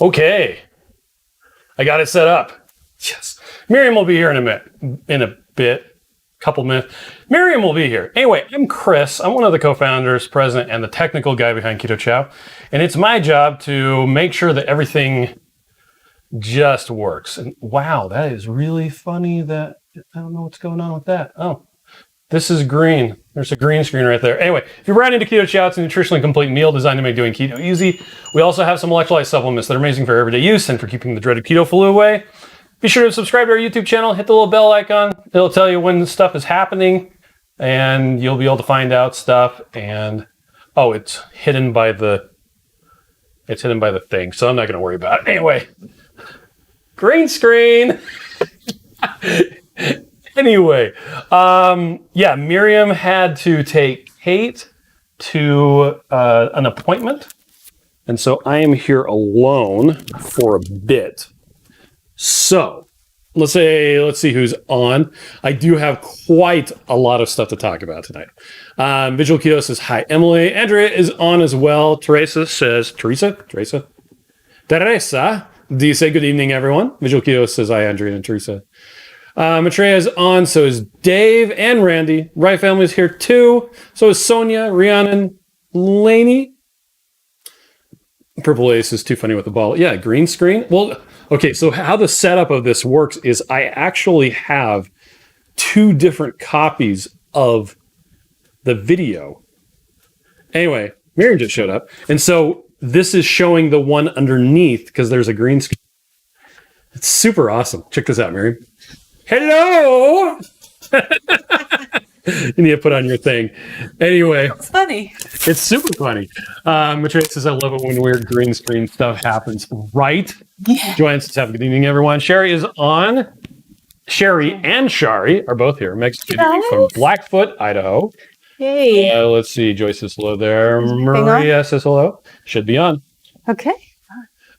Okay. I got it set up. Yes. Miriam will be here in a bit, couple minutes. Miriam will be here. Anyway, I'm Chris. I'm one of the co-founders, president, and the technical guy behind Keto Chow. And it's my job to make sure that everything just works. And wow, that is really funny that I don't know what's going on with that. Oh, this is green. There's a green screen right there. Anyway, if you're brand new to Keto Chow, it's a nutritionally complete meal designed to make doing keto easy. We also have some electrolyte supplements that are amazing for everyday use and for keeping the dreaded keto flu away. Be sure to subscribe to our YouTube channel, hit the little bell icon. It'll tell you when stuff is happening and you'll be able to find out stuff. And oh, it's hidden by the thing, so I'm not gonna worry about it. Anyway, green screen. Anyway, yeah, Miriam had to take Kate to an appointment. And so I am here alone for a bit. So let's see who's on. I do have quite a lot of stuff to talk about tonight. Visual Keto says, hi, Emily. Andrea is on as well. Teresa, do you say good evening, everyone? Visual Keto says, hi, Andrea and Teresa. Maitreya is on, so is Dave and Randy. Right Family's here too. So is Sonia, Rhiannon, Laney. Purple Ace is too funny with the ball. Yeah, green screen. Well, okay, so how the setup of this works is I actually have two different copies of the video. Anyway, Miriam just showed up. And so this is showing the one underneath because there's a green screen. It's super awesome. Check this out, Miriam. Hello! You need to put on your thing. Anyway. It's funny. It's super funny. Maitreya says, I love it when weird green screen stuff happens. Right? Yeah. Joanne says, have a good evening, everyone. Sherry is on. Sherry and Shari are both here. Meg's good evening from Blackfoot, Idaho. Yay. Let's see. Joyce says hello there. Maria says hello. Should be on. Okay.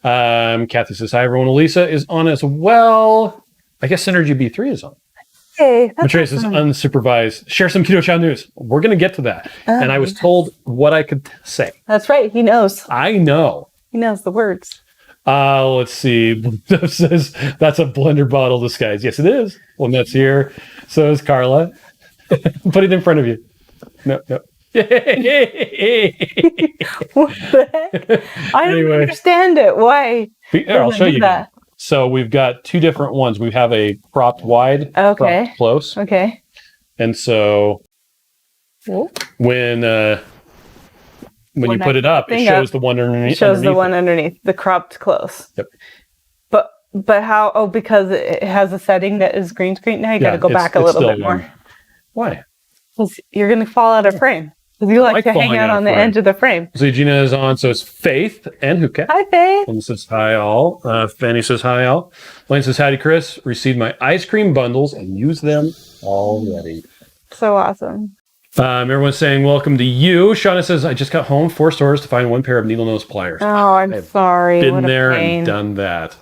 Kathy says, hi, everyone. Elisa is on as well. I guess Synergy B3 is on. Hey, Maitreya says unsupervised. Share some Keto Chow news. We're going to get to that. And I was told what I could say. That's right. He knows. I know. He knows the words. Let's see. Says that's a blender bottle disguise. Yes, it is. Well, that's here. So is Carla. Put it in front of you. No. What the heck? I don't understand it. Why? Here, I'll show you that. So we've got two different ones. We have a cropped wide, cropped close. Okay. And so when you put it up, it shows the one underneath. It shows the one underneath, the cropped close. Yep. But how? Oh, because it has a setting that is green screen. Now you got to go back a little bit more. Why? Because you're going to fall out of frame. Because you like to hang out on the edge of the frame. So Gina is on. So it's Faith and Hookah. Hi, Faith. Lynn says hi all. Fanny says hi all. Lane says howdy, Chris. Received my ice cream bundles and used them already. So awesome. Everyone's saying welcome to you. Shauna says I just got home 4 stores to find 1 pair of needle nose pliers. Oh, I'm sorry. Been there and done that.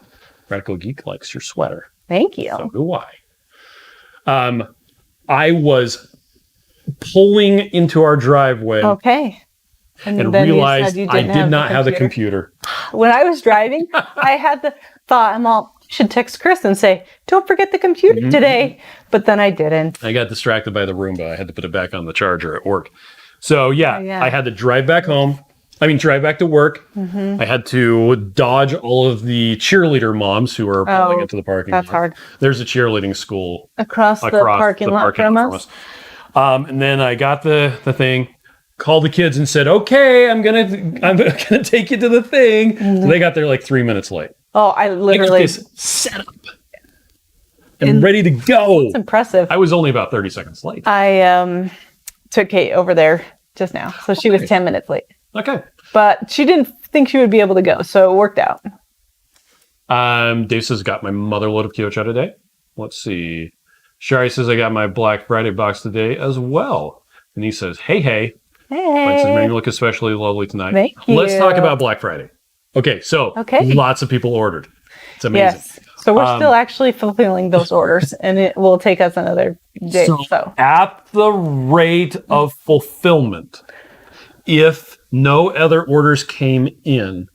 Radical Geek likes your sweater. Thank you. So do I. I was pulling into our driveway. Okay. And realized I did not have the computer. When I was driving, I had the thought, I should text Chris and say, don't forget the computer today. But then I didn't. I got distracted by the Roomba. I had to put it back on the charger at work. So yeah. I had to drive back home. Drive back to work. I had to dodge all of the cheerleader moms who are pulling into the parking lot. That's hard. There's a cheerleading school across the parking lot from us. And then I got the thing, called the kids and said, okay, I'm gonna take you to the thing. So they got there like 3 minutes late. Oh, I literally got this set up and ready to go. That's impressive. I was only about 30 seconds late. I took Kate over there just now. So she was 10 minutes late. Okay. But she didn't think she would be able to go, so it worked out. Dave says, got my mother load of Keto Chow today. Let's see. Shari says, I got my Black Friday box today as well. And he says, hey. Hey. Mike says, man, you look especially lovely tonight. Thank you. Let's talk about Black Friday. Okay, so lots of people ordered. It's amazing. Yes. So we're still actually fulfilling those orders, and it will take us another day. So at the rate of fulfillment, if no other orders came in,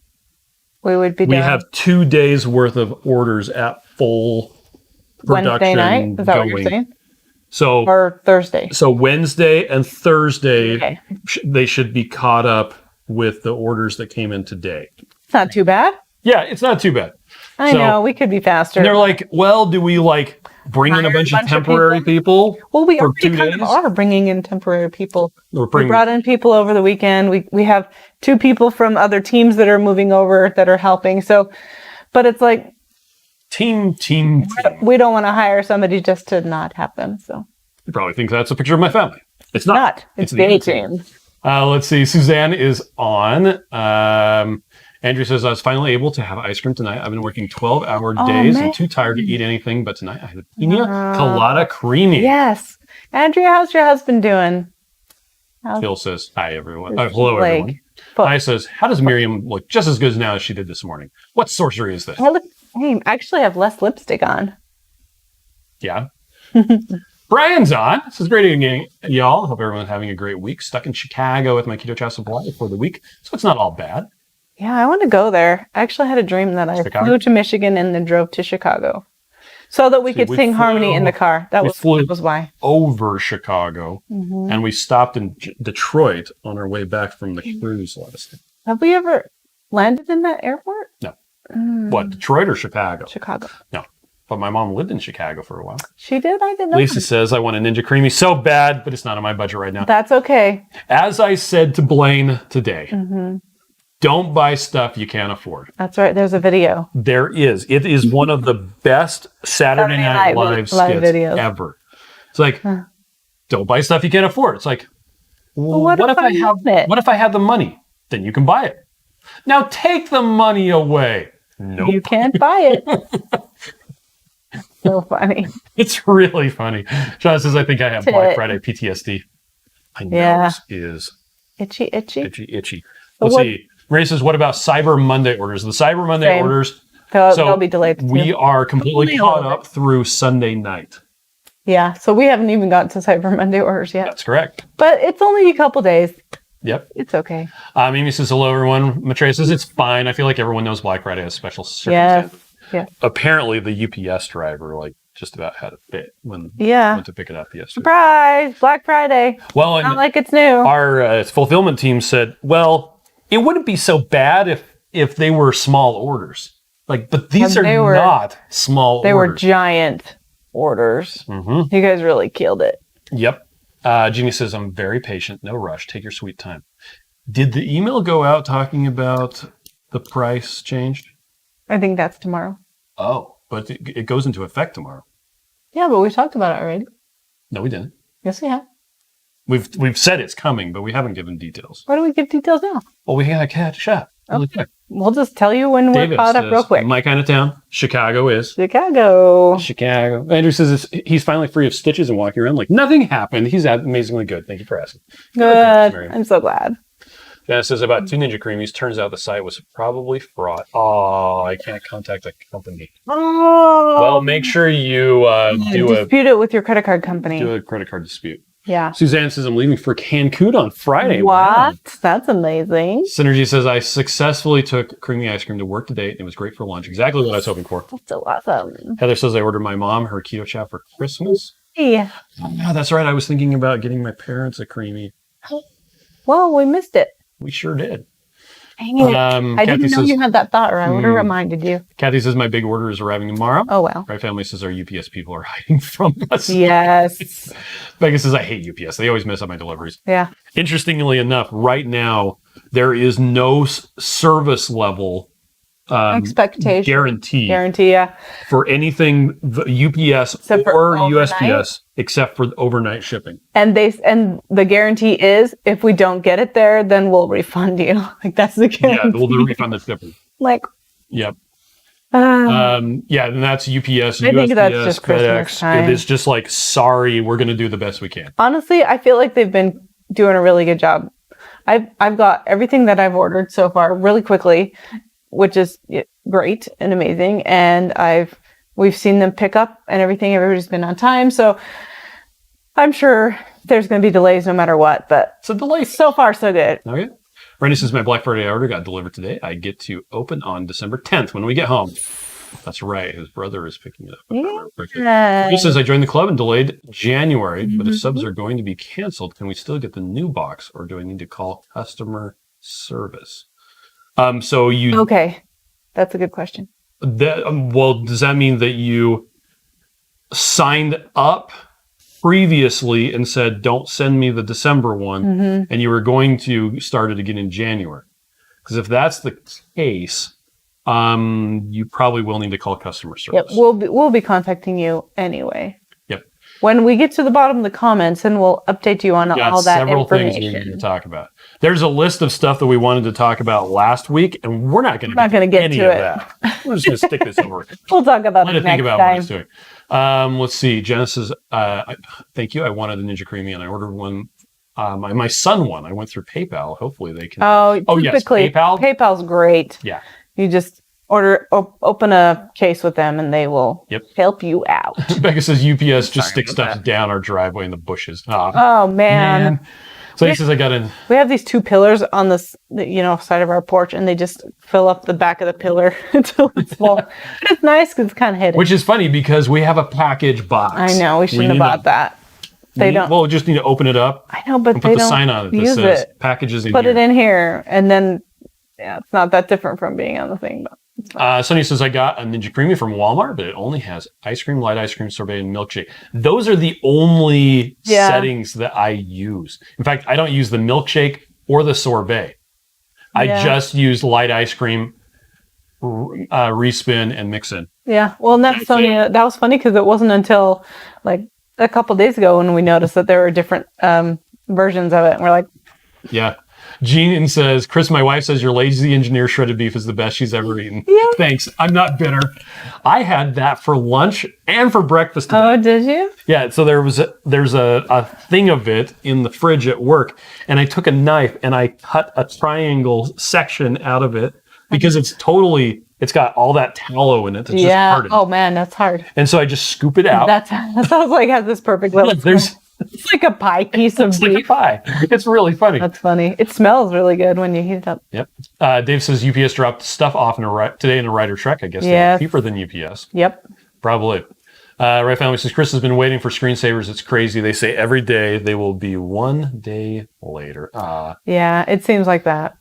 we would be We done. have 2 days worth of orders at full production Wednesday night? Is that what you're going. saying? So, Or Thursday? so Wednesday and Thursday, Okay. they should be caught up with the orders that came in today. It's not too bad. Yeah, it's not too bad. I know, we could be faster. And they're like, well, do we like bring in a Hire bunch of temporary people? Well, we for already 2 kind of days? are bringing in temporary people. We're We bringing, brought in people over the weekend. We have 2 people from other teams that are moving over that are helping. So, but it's like, team. we don't want to hire somebody just to not have them. So You probably think that's a picture of my family. It's not. It's the the A-team. A-team. Let's see. Suzanne is on. Andrew says, I was finally able to have ice cream tonight. I've been working 12-hour days and too tired to eat anything, but tonight I had a pina colada creamy. Yes. Andrea, how's your husband doing? Phil says, hi, everyone. Hello, Like, everyone. but- Hi says, how does Miriam look just as good now as she did this morning? What sorcery is this? I look same. I actually have less lipstick on. Yeah. Brian's on. This is great again, y'all. Hope everyone's having a great week. Stuck in Chicago with my Keto Chow supply for the week, so it's not all bad. Yeah, I want to go there. I actually had a dream that I Chicago? flew to Michigan and then drove to Chicago so that we could we sing Harmony in the flew- car. That flew- was why. Over Chicago, Mm-hmm. and we stopped in Detroit on our way back from the cruise last night. Have we ever landed in that airport? No. What, Detroit or Chicago? Chicago. No. But my mom lived in Chicago for a while. She did? I didn't know. Lisa says, I want a Ninja Creamy so bad, but it's not on my budget right now. That's okay. As I said to Blaine today, Mm-hmm. don't buy stuff you can't afford. That's right. There's a video. There is. It is one of the best Saturday Night Live skits videos. ever. It's like, don't buy stuff you can't afford. It's like, well, what if I have want it? What if I have the money? Then you can buy it. Now take the money away. Nope. You can't buy it. So funny. It's really funny. Sean says, I think I have Black Friday PTSD. My nose is Itchy. itchy. So Let's what- see. Ray says, what about Cyber Monday orders? The Cyber Monday Same. orders, They'll be delayed too. we are completely Only a caught little up through Sunday night. Yeah. So we haven't even gotten to Cyber Monday orders yet. That's correct. But it's only a couple days. Yep. It's okay. Mimi says, hello, everyone. Matre says, it's fine. I feel like everyone knows Black Friday has special circumstances. Yes. Apparently, the UPS driver, just about had a fit when went to pick it up yesterday. Surprise! Black Friday. Well, and Not like it's new. our fulfillment team said, well, it wouldn't be so bad if they were small orders. But these And are not small They were orders. giant orders. Mm-hmm. You guys really killed it. Yep. Jeannie says, I'm very patient. No rush. Take your sweet time. Did the email go out talking about the price changed? I think that's tomorrow. Oh, but it goes into effect tomorrow. Yeah, but we talked about it already. No, we didn't. Yes, we have. We've said it's coming, but we haven't given details. Why do we give details now? Well, we gotta catch up. Really quick. We'll just tell you when David we're caught up says, real quick. my kind of town. Chicago is. Chicago. Andrew says he's finally free of stitches and walking around like nothing happened. He's amazingly good. Thank you for asking. Good. Miriam. I'm so glad. Janice says about 2 Ninja Creamies. Turns out the site was probably fraud. Oh, I can't contact the company. Oh. Well, make sure you dispute it with your credit card company. do a credit card dispute. Yeah. Suzanne says I'm leaving for Cancun on Friday. What? Wow. That's amazing. Synergy says I successfully took creamy ice cream to work today and it was great for lunch. Exactly what I was hoping for. That's so awesome. Heather says I ordered my mom her Keto Chow for Christmas. Yeah. Oh, that's right. I was thinking about getting my parents a creamy. Well, we missed it. We sure did. Dang it. I Kathy didn't know says, you had that thought, or I would have reminded you. Kathy says my big order is arriving tomorrow. Oh, well. Right family says our UPS people are hiding from us. Yes. Becca says I hate UPS. They always mess up my deliveries. Yeah. Interestingly enough, right now there is no service level Expectation. guarantee Yeah. for anything the UPS Except for or overnight? USPS except for overnight shipping. And the guarantee is if we don't get it there, then we'll refund you. Like that's the guarantee. Yeah, well, the refund that's different. Like, Yep. uh, Yeah, and that's UPS, I think that's USPS, just Christmas FedEx. time. It is just like, sorry, we're going to do the best we can. honestly, I feel like they've been doing a really good job. I've got everything that I've ordered so far really quickly, which is great and amazing. And we've seen them pick up and everything. Everybody's been on time. So I'm sure there's going to be delays no matter what, but So delay. so far so good. Okay. Randy says, my Black Friday order got delivered today. I get to open on December 10th when we get home. That's right. His brother is picking it up. Yeah. He says, I joined the club and delayed January, but if subs are going to be canceled, can we still get the new box or do I need to call customer service? Okay. That's a good question. Does that mean that you signed up previously and said, don't send me the December one, and you were going to start it again in January? Because if that's the case, you probably will need to call customer service. Yep, we'll be contacting you anyway. Yep. When we get to the bottom of the comments, and we'll update you on all that several information. Things we need to talk about. There's a list of stuff that we wanted to talk about last week, and we're not going to get any of that. We're just going to stick this over. We'll talk about it next think about time. what it's doing. Let's see. Genesis, thank you. I wanted a Ninja Creamy, and I ordered one. My son one. I went through PayPal. Hopefully they can. Typically, yes, PayPal. PayPal's great. Yeah. You just open a case with them, and they will help you out. Becca says UPS just sticks stuff down our driveway in the bushes. Oh man. So he says I got in. We have these two pillars on this, side of our porch, and they just fill up the back of the pillar until it's full. It's nice because it's kind of hidden. Which is funny because we have a package box. I know we shouldn't have bought that. They don't. Well, we just need to open it up. I know, but and they put the don't sign on it that use says it. packages in Put here. it in here, and then it's not that different from being on the thing. But Sonny says I got a Ninja Creamy from Walmart, but it only has ice cream, light ice cream, sorbet, and milkshake. Those are the only settings that I use. In fact, I don't use the milkshake or the sorbet. I just use light ice cream, respin, and mix in. Yeah, well, and that's funny. That was funny because it wasn't until like a couple days ago when we noticed that there were different versions of it, and we're like, yeah. Jean says, Chris, my wife says your lazy engineer shredded beef is the best she's ever eaten. Yeah. Thanks. I'm not bitter. I had that for lunch and for breakfast today. Oh, did you? Yeah. So there's a thing of it in the fridge at work, and I took a knife and I cut a triangle section out of it because it's got all that tallow in it. That's just hardened. Oh man, that's hard. And so I just scoop it out. That sounds like it has this perfect little. It's like a pie piece of beef. Like a pie. It's really funny. That's funny. It smells really good when you heat it up. Yep. Dave says UPS dropped stuff off today in a Ryder truck. I guess they're cheaper than UPS. Yep. Probably. Right Family says Chris has been waiting for screensavers. It's crazy. They say every day they will be one day later. Yeah, it seems like that.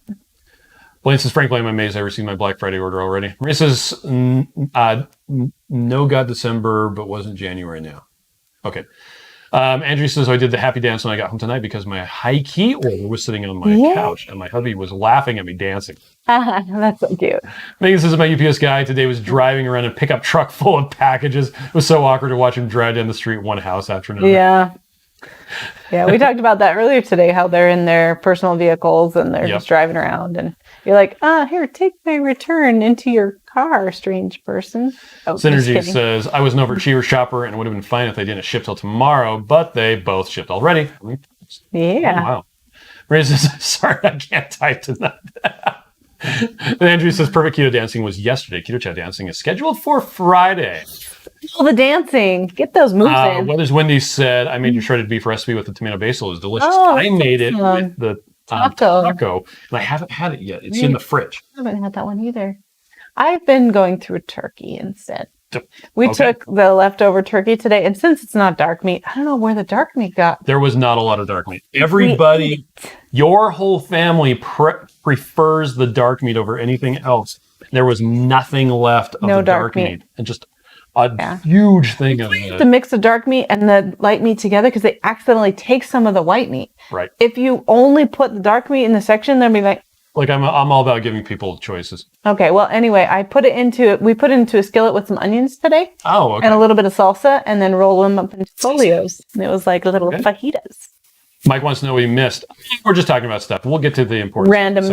Blaine says, frankly, I'm amazed I received my Black Friday order already. Maria says, no got December, but wasn't January now. Okay. Andrew says, I did the happy dance when I got home tonight because my high key order was sitting on my couch and my hubby was laughing at me dancing. That's so cute. Megan says, my UPS guy today was driving around a pickup truck full of packages. It was so awkward to watch him drive down the street one house after another. Yeah. Yeah, we talked about that earlier today, how they're in their personal vehicles and they're just driving around. And you're like, here, take my return into your car, strange person. Oh, Synergy says, I was an overachiever shopper and it would have been fine if they didn't ship till tomorrow, but they both shipped already. Yeah. Oh, wow. Maria says, sorry, I can't type tonight. And Andrew says, perfect keto dancing was yesterday. Keto Chow dancing is scheduled for Friday. Oh, the dancing. Get those moves in. Weathers Wendy said, I made your shredded beef recipe with the tomato basil. It was delicious. Oh, I made it with the taco, and I haven't had it yet. It's in the fridge. I haven't had that one either. I've been going through turkey instead. We took the leftover turkey today, and since it's not dark meat, I don't know where the dark meat got. There was not a lot of dark meat. Everybody, your whole family prefers the dark meat over anything else. There was nothing left of the dark meat. And just a huge thing of it. To mix the dark meat and the light meat together because they accidentally take some of the white meat. Right. If you only put the dark meat in the section, they'll be like, I'm all about giving people choices. Okay, well, anyway, we put it into a skillet with some onions today. Oh, okay. And a little bit of salsa, and then roll them up into folios. And it was like little fajitas. Mike wants to know what he missed. We're just talking about stuff. We'll get to the important random.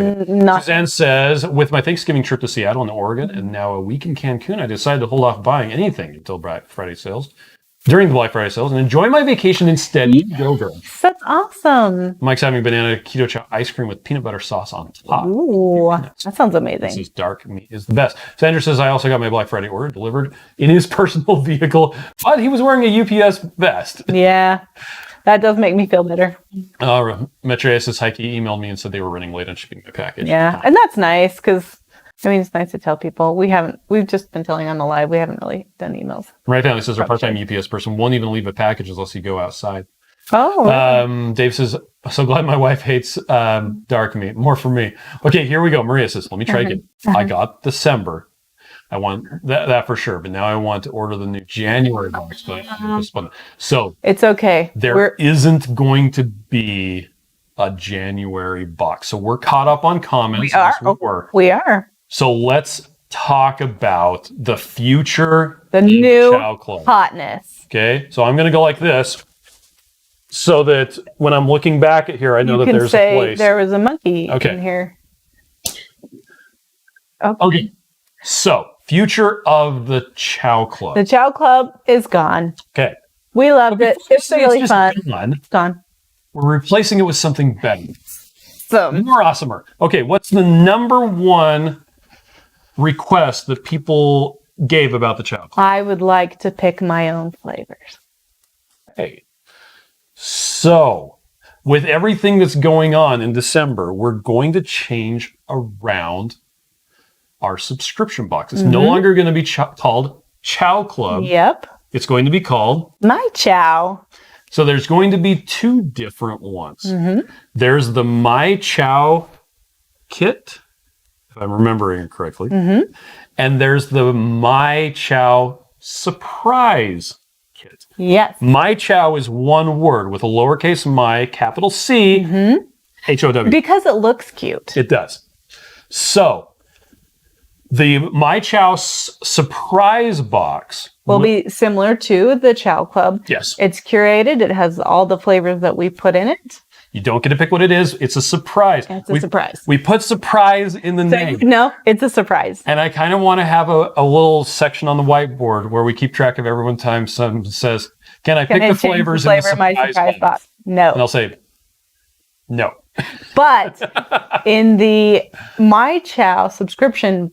Suzanne says, with my Thanksgiving trip to Seattle and Oregon, and now a week in Cancun, I decided to hold off buying anything until Black Friday sales. During the Black Friday sales, and enjoy my vacation instead. Go, girl. That's awesome. Mike's having banana keto chow ice cream with peanut butter sauce on top. Ooh, that sounds amazing. This is dark meat is the best. Sandra says, I also got my Black Friday order delivered in his personal vehicle, but he was wearing a UPS vest. Yeah. That does make me feel better. Metreus' Heike emailed me and said they were running late on shipping my package. Yeah, and that's nice because it's nice to tell people. We've just been telling on the live. We haven't really done emails. My family says our part-time UPS person won't even leave a package unless you go outside. Oh. Dave says, so glad my wife hates dark meat. More for me. Okay, here we go. Maria says, let me try again. I got December. I want that for sure, but now I want to order the new January box. So it's okay. There isn't going to be a January box. So we're caught up on comments. We are. So let's talk about the future. The new Chow Club. Hotness. Okay, so I'm going to go like this so that when I'm looking back at here, I know that there's a place. There was a monkey in here. Okay. So, future of the Chow Club. The Chow Club is gone. Okay. We loved it. It's really fun. It's gone. We're replacing it with something better. So more awesomer. Okay, what's the number one request that people gave about the Chow Club? I would like to pick my own flavors. Okay. So, with everything that's going on in December, we're going to change around our subscription box. It's no longer going to be called Chow Club. Yep. It's going to be called My Chow. So there's going to be two different ones. There's the My Chow kit, if I'm remembering it correctly. And there's the My Chow surprise kit. Yes. My Chow is one word with a lowercase my, capital C, H-O-W. Because it looks cute. It does. So the My Chow surprise box will be similar to the Chow Club. Yes. It's curated. It has all the flavors that we put in it. You don't get to pick what it is. It's a surprise. It's a surprise. We put surprise in the name. No, it's a surprise. And I kind of want to have a little section on the whiteboard where we keep track of every time someone says, can I pick the flavors in the surprise box? No. And I'll say, no. But in the My Chow subscription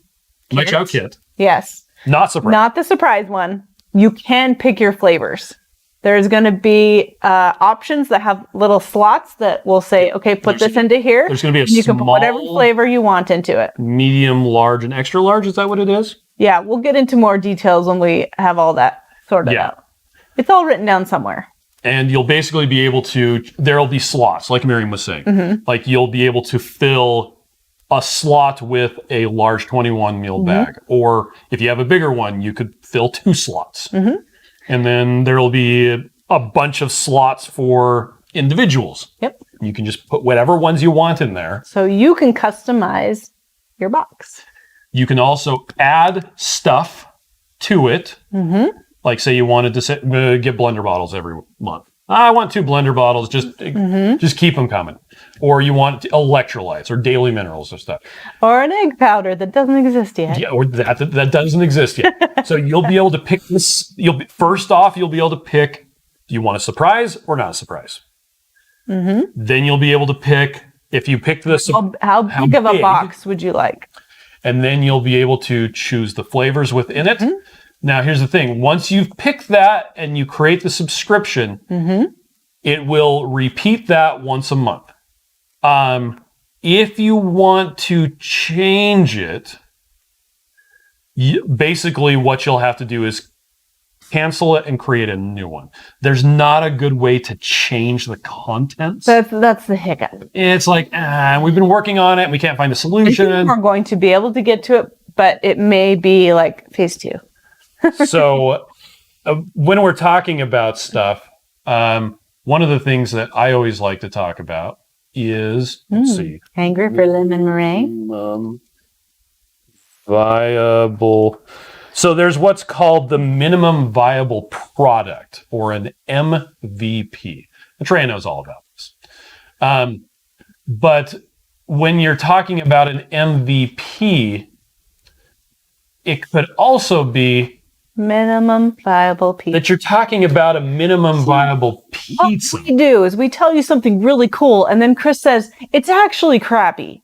My Chow kit. Yes. Not surprise. Not the surprise one. You can pick your flavors. There's going to be options that have little slots that will say, okay, put this into here. There's going to be you can put whatever flavor you want into it. Medium, large, and extra large. Is that what it is? Yeah, we'll get into more details when we have all that sorted out. It's all written down somewhere. And you'll basically be able to, there'll be slots, like Miriam was saying. Like you'll be able to fill a slot with a large 21 meal bag. Or if you have a bigger one, you could fill 2 slots. And then there'll be a bunch of slots for individuals. Yep. You can just put whatever ones you want in there. So you can customize your box. You can also add stuff to it. Like say you wanted to get blender bottles every month. I want 2 blender bottles, just keep them coming. Or you want electrolytes or daily minerals or stuff. Or an egg powder that doesn't exist yet. Yeah, or that doesn't exist yet. So you'll be able to pick this. First off, you'll be able to pick, do you want a surprise or not a surprise? Then you'll be able to pick, if you pick this. How big of a box would you like? And then you'll be able to choose the flavors within it. Now, here's the thing. Once you've picked that and you create the subscription, it will repeat that once a month. If you want to change it, basically what you'll have to do is cancel it and create a new one. There's not a good way to change the contents. That's the hiccup. It's like, we've been working on it and we can't find a solution. We're going to be able to get to it, but it may be like phase 2. So when we're talking about stuff, one of the things that I always like to talk about is, let's see. Hungry for lemon meringue? Viable. So there's what's called the minimum viable product, or an MVP. Trey knows all about this. But when you're talking about an MVP, it could also be minimum viable pizza. That you're talking about a minimum viable pizza. What we do is we tell you something really cool, and then Chris says, it's actually crappy.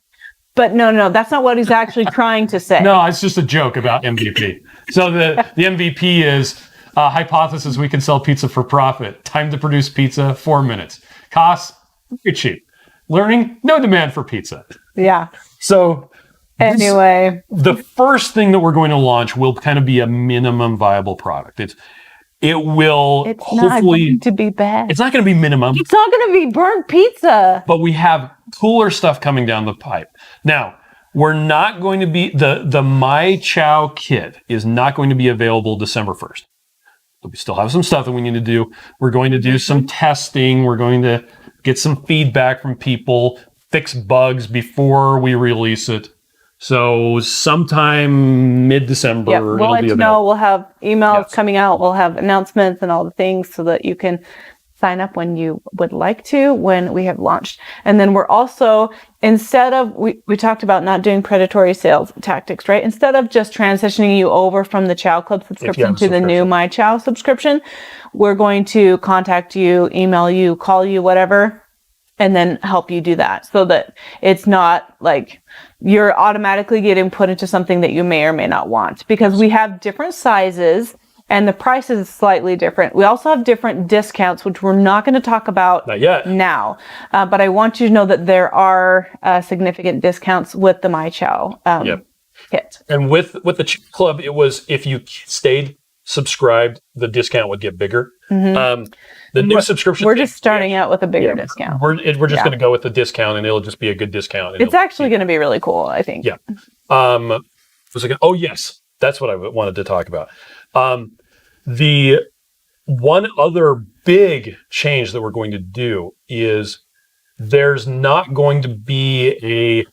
But no, that's not what he's actually trying to say. No, it's just a joke about MVP. So the MVP is, Hypothesis: we can sell pizza for profit. Time to produce pizza: 4 minutes. Costs: very cheap. Learning: no demand for pizza. Yeah. So anyway, the first thing that we're going to launch will kind of be a minimum viable product. It will it's hopefully not going to be bad. It's not going to be minimum. It's not going to be burnt pizza. But we have cooler stuff coming down the pipe. Now, we're not going to be the My Chow kit is not going to be available December 1st. We still have some stuff that we need to do. We're going to do some testing. We're going to get some feedback from people, fix bugs before we release it. So sometime mid-December, We'll let you know. We'll have emails coming out. We'll have announcements and all the things so that you can sign up when you would like to, when we have launched. And then we're also, instead of, we talked about not doing predatory sales tactics, right? Instead of just transitioning you over from the Chow Club subscription to the new My Chow subscription, we're going to contact you, email you, call you, whatever, and then help you do that so that it's not like you're automatically getting put into something that you may or may not want, because we have different sizes and the price is slightly different. We also have different discounts, which we're not going to talk about now. But I want you to know that there are significant discounts with the My Chow kit. And with the Chow Club, it was if you stayed subscribed, the discount would get bigger. The new subscription, we're just starting out with a bigger discount. We're just going to go with the discount, and it'll just be a good discount. It's actually going to be really cool, I think. Yeah. Oh yes, that's what I wanted to talk about. The one other big change that we're going to do is there's not going to be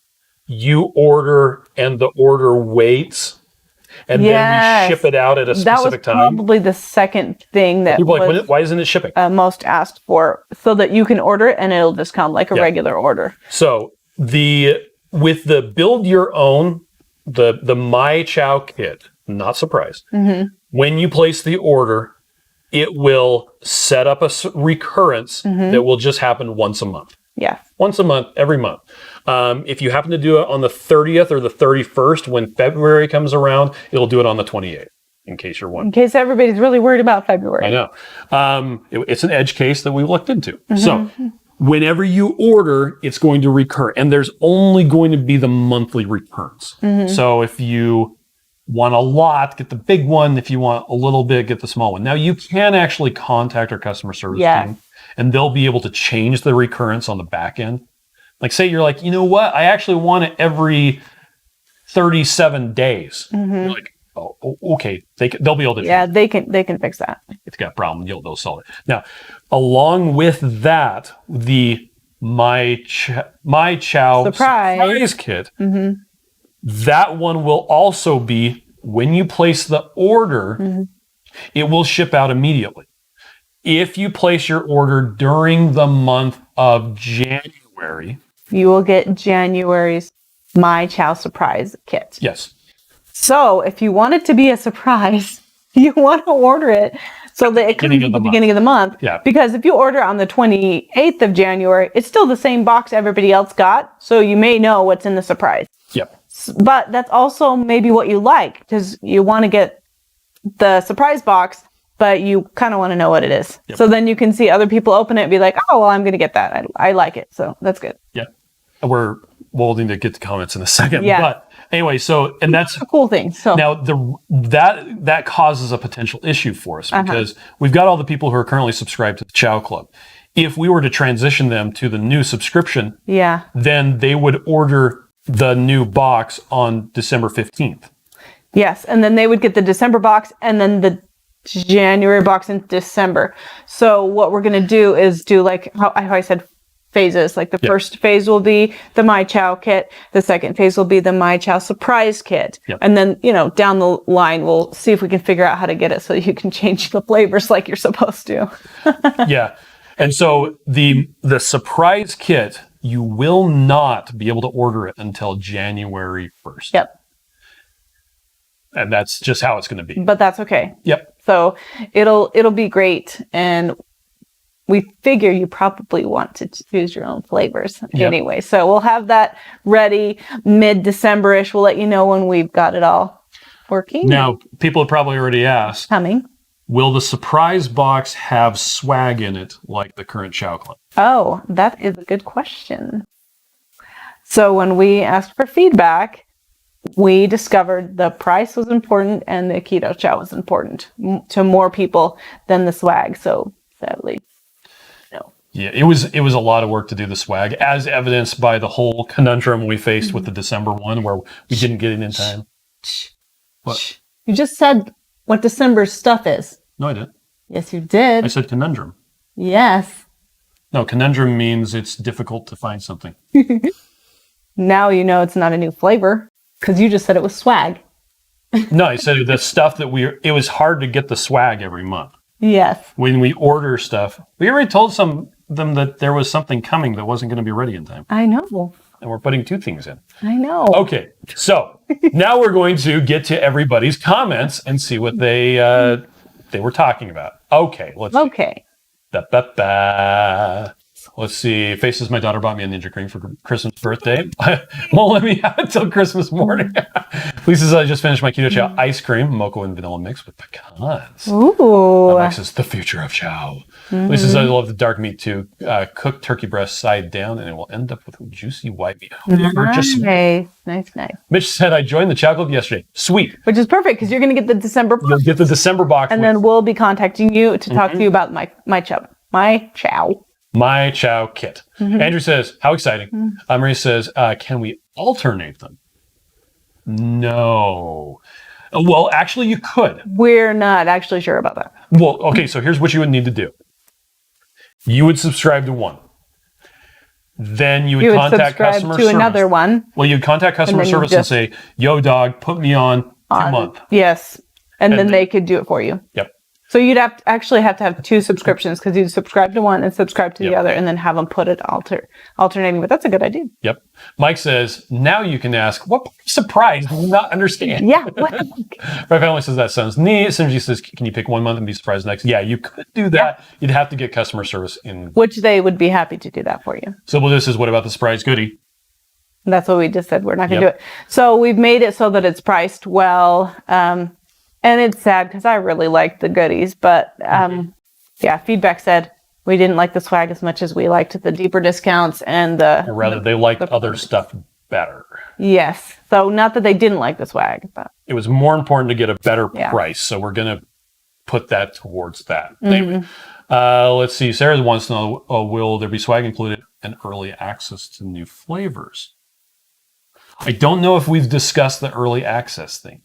you order and the order waits and then we ship it out at a specific time. That was probably the second thing that people are like, why isn't it shipping? Most asked for, so that you can order it and it'll just come like a regular order. So with the build your own, the My Chow kit, not surprised. When you place the order, it will set up a recurrence that will just happen once a month. Yeah. Once a month, every month. If you happen to do it on the 30th or the 31st, when February comes around, it'll do it on the 28th, in case you're wondering. In case everybody's really worried about February. I know. It's an edge case that we looked into. So whenever you order, it's going to recur. And there's only going to be the monthly recurrence. So if you want a lot, get the big one. If you want a little bit, get the small one. Now, you can actually contact our customer service team, and they'll be able to change the recurrence on the back end. Like, say you're like, you know what? I actually want it every 37 days. You're like, oh, okay. They'll be able to. Yeah, they can fix that. If it's got a problem, they'll solve it. Now, along with that, the My Chow surprise kit. That one will also be, when you place the order, it will ship out immediately. If you place your order during the month of January, you will get January's My Chow surprise kit. Yes. So if you want it to be a surprise, you want to order it so that it comes at the beginning of the month. Yeah. Because if you order on the 28th of January, it's still the same box everybody else got. So you may know what's in the surprise. Yep. But that's also maybe what you like, because you want to get the surprise box, but you kind of want to know what it is. Yep. So then you can see other people open it and be like, oh, well, I'm going to get that. I like it. So that's good. Yeah. We're holding to get the comments in a second. Yeah. But anyway, and that's a cool thing. So now that causes a potential issue for us, because we've got all the people who are currently subscribed to the Chow Club. If we were to transition them to the new subscription, then they would order the new box on December 15th. Yes, and then they would get the December box and then the January box in December. So what we're going to do is do like how I said phases. Like the first phase will be the My Chow kit. The second phase will be the My Chow surprise kit. And then, down the line, we'll see if we can figure out how to get it so you can change the flavors like you're supposed to. Yeah. And so the surprise kit, you will not be able to order it until January 1st. Yep. And that's just how it's going to be. But that's okay. Yep. So it'll be great. And we figure you probably want to choose your own flavors anyway. So we'll have that ready mid-December-ish. We'll let you know when we've got it all working. Now, people have probably already asked. Coming. Will the surprise box have swag in it like the current Chow Club? Oh, that is a good question. So when we asked for feedback, we discovered the price was important and the Keto Chow was important to more people than the swag. So sadly, no. Yeah, it was a lot of work to do the swag, as evidenced by the whole conundrum we faced with the December one where we didn't get it in time. What? You just said what December's stuff is. No, I didn't. Yes, you did. I said conundrum. Yes. No, conundrum means it's difficult to find something. Now you know it's not a new flavor because you just said it was swag. No, I said the stuff that it was hard to get the swag every month. Yes. When we order stuff, we already told them that there was something coming that wasn't going to be ready in time. I know. And we're putting 2 things in. I know. Okay, so now we're going to get to everybody's comments and see what they were talking about. Okay, let's Okay. Let's see. Faces, my daughter bought me a Ninja Cream for Christmas birthday. Won't let me have it till Christmas morning. Lisa says, I just finished my Keto Chow ice cream, mocha and vanilla mix with pecans. Ooh. Alex says, the future of Chow. Lisa says, I love the dark meat too. Cooked turkey breast side down and it will end up with juicy white meat. Nice. Mitch said, I joined the Chow Club yesterday. Sweet. Which is perfect because you're going to get the December box. You'll get the December box. And then we'll be contacting you to talk to you about my chow. My Chow kit. Andrew says, how exciting. Marie says, can we alternate them? No. Well, actually, you could. We're not actually sure about that. Well, okay, so here's what you would need to do. You would subscribe to one. Then you would contact customer service. Another one. Well, you'd contact customer service and say, yo, dog, put me on a month. Yes. And then they could do it for you. Yep. So you'd have to have 2 subscriptions because you'd subscribe to one and subscribe to the other and then have them put it alternating. But that's a good idea. Yep. Mike says, now you can ask, what surprise do you not understand? Yeah. My family says that sounds neat. Synergy says, can you pick one month and be surprised next? Yeah, you could do that. Yeah. You'd have to get customer service in. Which they would be happy to do that for you. So this is what about the surprise goodie? That's what we just said. We're not going to do it. So we've made it so that it's priced well. And it's sad because I really like the goodies, but feedback said we didn't like the swag as much as we liked the deeper discounts and they liked other stuff better. Yes. So not that they didn't like the swag, but it was more important to get a better price. So we're going to put that towards that. Let's see. Sarah wants to know, will there be swag included and early access to new flavors? I don't know if we've discussed the early access thing.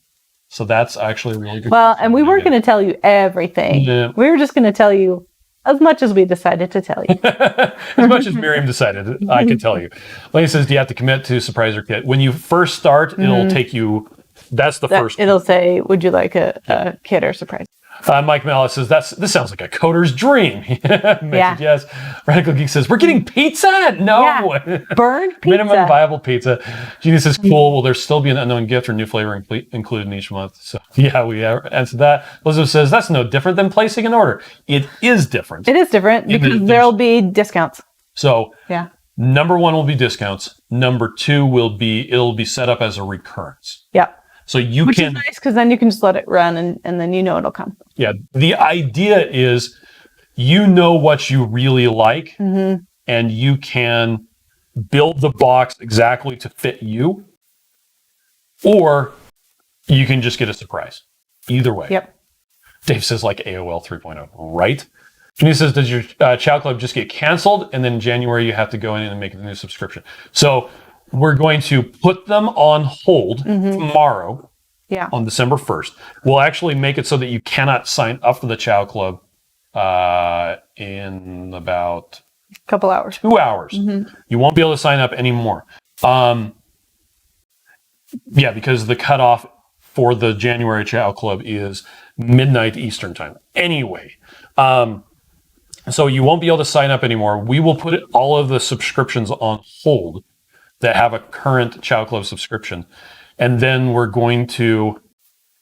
So that's actually a really good question. And we weren't going to tell you everything. Yeah. We were just going to tell you as much as we decided to tell you. As much as Miriam decided, I could tell you. Lenny says, do you have to commit to surprise or kit? When you first start, it'll take you, that's the first. It'll say, would you like a kit or surprise? Mike Mallet says, this sounds like a coder's dream. Yes. Radical Geek says, we're getting pizza? No. Yeah. Burned pizza. Minimum viable pizza. Genie says, cool. Will there still be an unknown gift or new flavor included in each month? So, yeah, we answered that. Elizabeth says, that's no different than placing an order. It is different. It is different because there'll be discounts. So, number 1 will be discounts. Number 2 it'll be set up as a recurrence. Yeah. So Which is nice because then you can just let it run and then it'll come. Yeah. The idea is you know what you really like and you can build the box exactly to fit you, or you can just get a surprise. Either way. Yep. Dave says like AOL 3.0, right? And he says, does your Chow Club just get canceled? And then in January you have to go in and make a new subscription. So we're going to put them on hold tomorrow on December 1st. We'll actually make it so that you cannot sign up for the Chow Club in about a couple hours. 2 hours. You won't be able to sign up anymore. Because the cutoff for the January Chow Club is midnight Eastern time. Anyway, so you won't be able to sign up anymore. We will put all of the subscriptions on hold that have a current Chow Club subscription. And then we're going to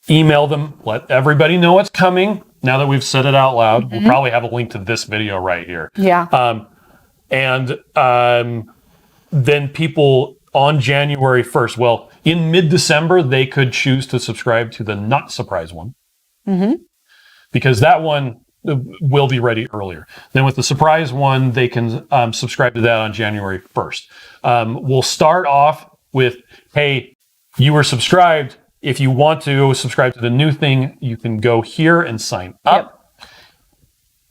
email them, let everybody know it's coming. Now that we've said it out loud, we'll probably have a link to this video right here. Yeah. Then people on January 1st, in mid-December, they could choose to subscribe to the not surprise one. because that one will be ready earlier. Then with the surprise one, they can subscribe to that on January 1st. We'll start off with, hey, you were subscribed. If you want to subscribe to the new thing, you can go here and sign up.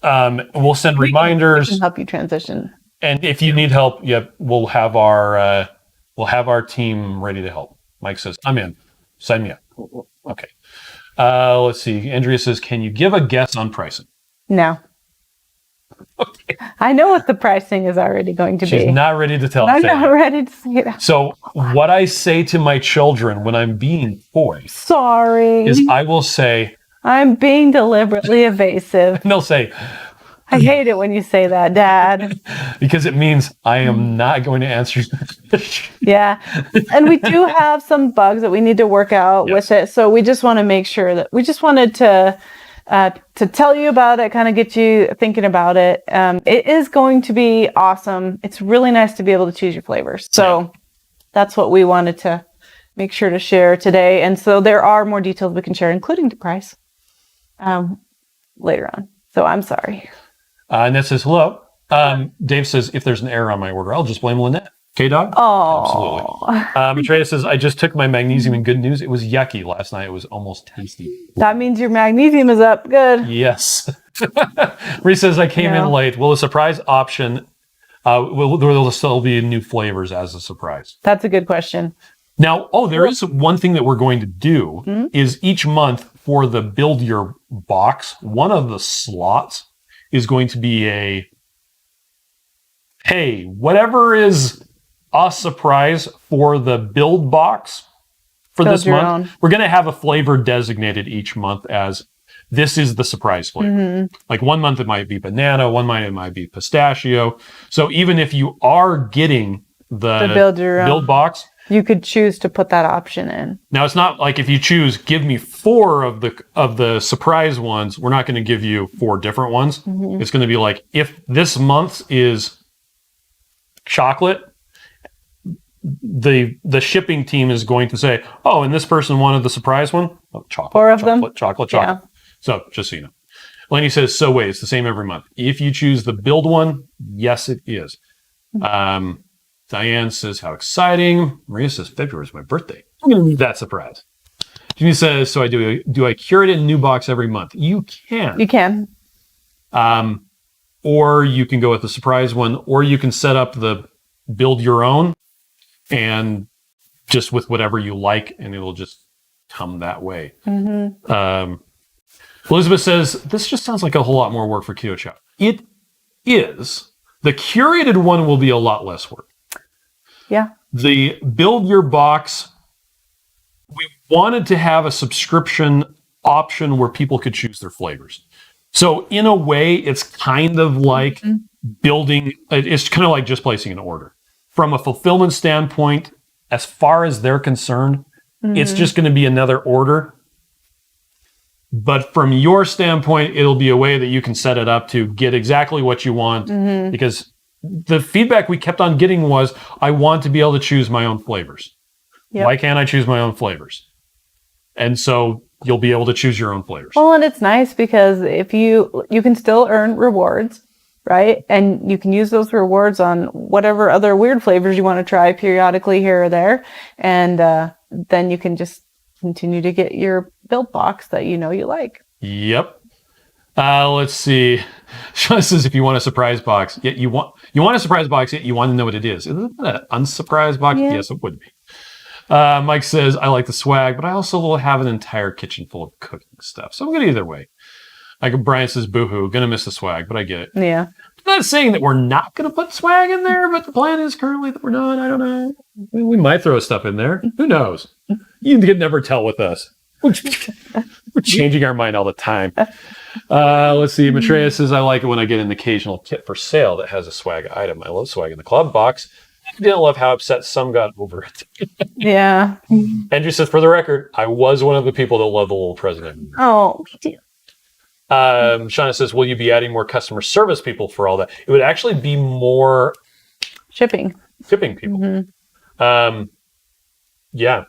We'll send reminders. We can help you transition. And if you need help, we'll have our team ready to help. Mike says, I'm in. Sign me up. Okay. Let's see. Andrea says, can you give a guess on pricing? No. Okay. I know what the pricing is already going to be. She's not ready to tell. I'm not ready to say that. So what I say to my children when I'm being coy, sorry, is I will say, I'm being deliberately evasive. And they'll say, I hate it when you say that, Dad. Because it means I am not going to answer your question. Yeah. And we do have some bugs that we need to work out with it. So we just want to make sure that we just wanted to tell you about it, kind of get you thinking about it. It is going to be awesome. It's really nice to be able to choose your flavors. So that's what we wanted to make sure to share today. And so there are more details we can share, including the price, later on. So I'm sorry. Annette says, hello. Dave says, if there's an error on my order, I'll just blame Lynette. K-Dog? Oh. Absolutely. Maitreya says, I just took my magnesium and good news. It was yucky last night. It was almost tasty. That means your magnesium is up. Good. Yes. Reese says, I came in late. Will a surprise option, will there still be new flavors as a surprise? That's a good question. Now, there is one thing that we're going to do is each month for the Build Your Box, one of the slots is going to be hey, whatever is a surprise for the build box for this month, we're going to have a flavor designated each month as this is the surprise flavor. Like one month it might be banana, one month it might be pistachio. So even if you are getting the build box, you could choose to put that option in. Now it's not like if you choose, give me 4 of the surprise ones, we're not going to give you 4 different ones. It's going to be like, if this month is chocolate, the shipping team is going to say, oh, and this person wanted the surprise one. Oh, chocolate. 4 of them. Chocolate. Yeah. So just so you know. Lenny says, so wait, it's the same every month. If you choose the build one, yes, it is. Diane says, how exciting. Maria says, February is my birthday. I'm going to need that surprise. Jimmy says, so do I curate a new box every month? You can. You can. Or you can go with the surprise one, or you can set up the build your own and just with whatever you like, and it'll just come that way. Elizabeth says, this just sounds like a whole lot more work for Keto Chow. It is. The curated one will be a lot less work. Yeah. The build your box, we wanted to have a subscription option where people could choose their flavors. So in a way, it's kind of like building, it's kind of like just placing an order. From a fulfillment standpoint, as far as they're concerned, it's just going to be another order. But from your standpoint, it'll be a way that you can set it up to get exactly what you want. Because the feedback we kept on getting was, I want to be able to choose my own flavors. Why can't I choose my own flavors? And so you'll be able to choose your own flavors. Well, and it's nice because if you can still earn rewards, right? And you can use those rewards on whatever other weird flavors you want to try periodically here or there. And then you can just continue to get your build box that you know you like. Yep. Let's see. Sean says, if you want a surprise box, yet you want a surprise box, yet you want to know what it is. Isn't that an unsurprise box? Yeah. Yes, it would be. Mike says, I like the swag, but I also will have an entire kitchen full of cooking stuff. So I'm good either way. Like Brian says, boohoo, gonna miss the swag, but I get it. Yeah. I'm not saying that we're not gonna put swag in there, but the plan is currently that we're not. I don't know. We might throw stuff in there. Who knows? You can never tell with us. We're changing our mind all the time. Let's see. Maitreya says, I like it when I get an occasional kit for sale that has a swag item. I love swag in the club box. I didn't love how upset some got over it. Yeah. Andrew says, for the record, I was one of the people that loved the little president. Oh, me too. Shauna says, will you be adding more customer service people for all that? It would actually be more shipping people. Yeah.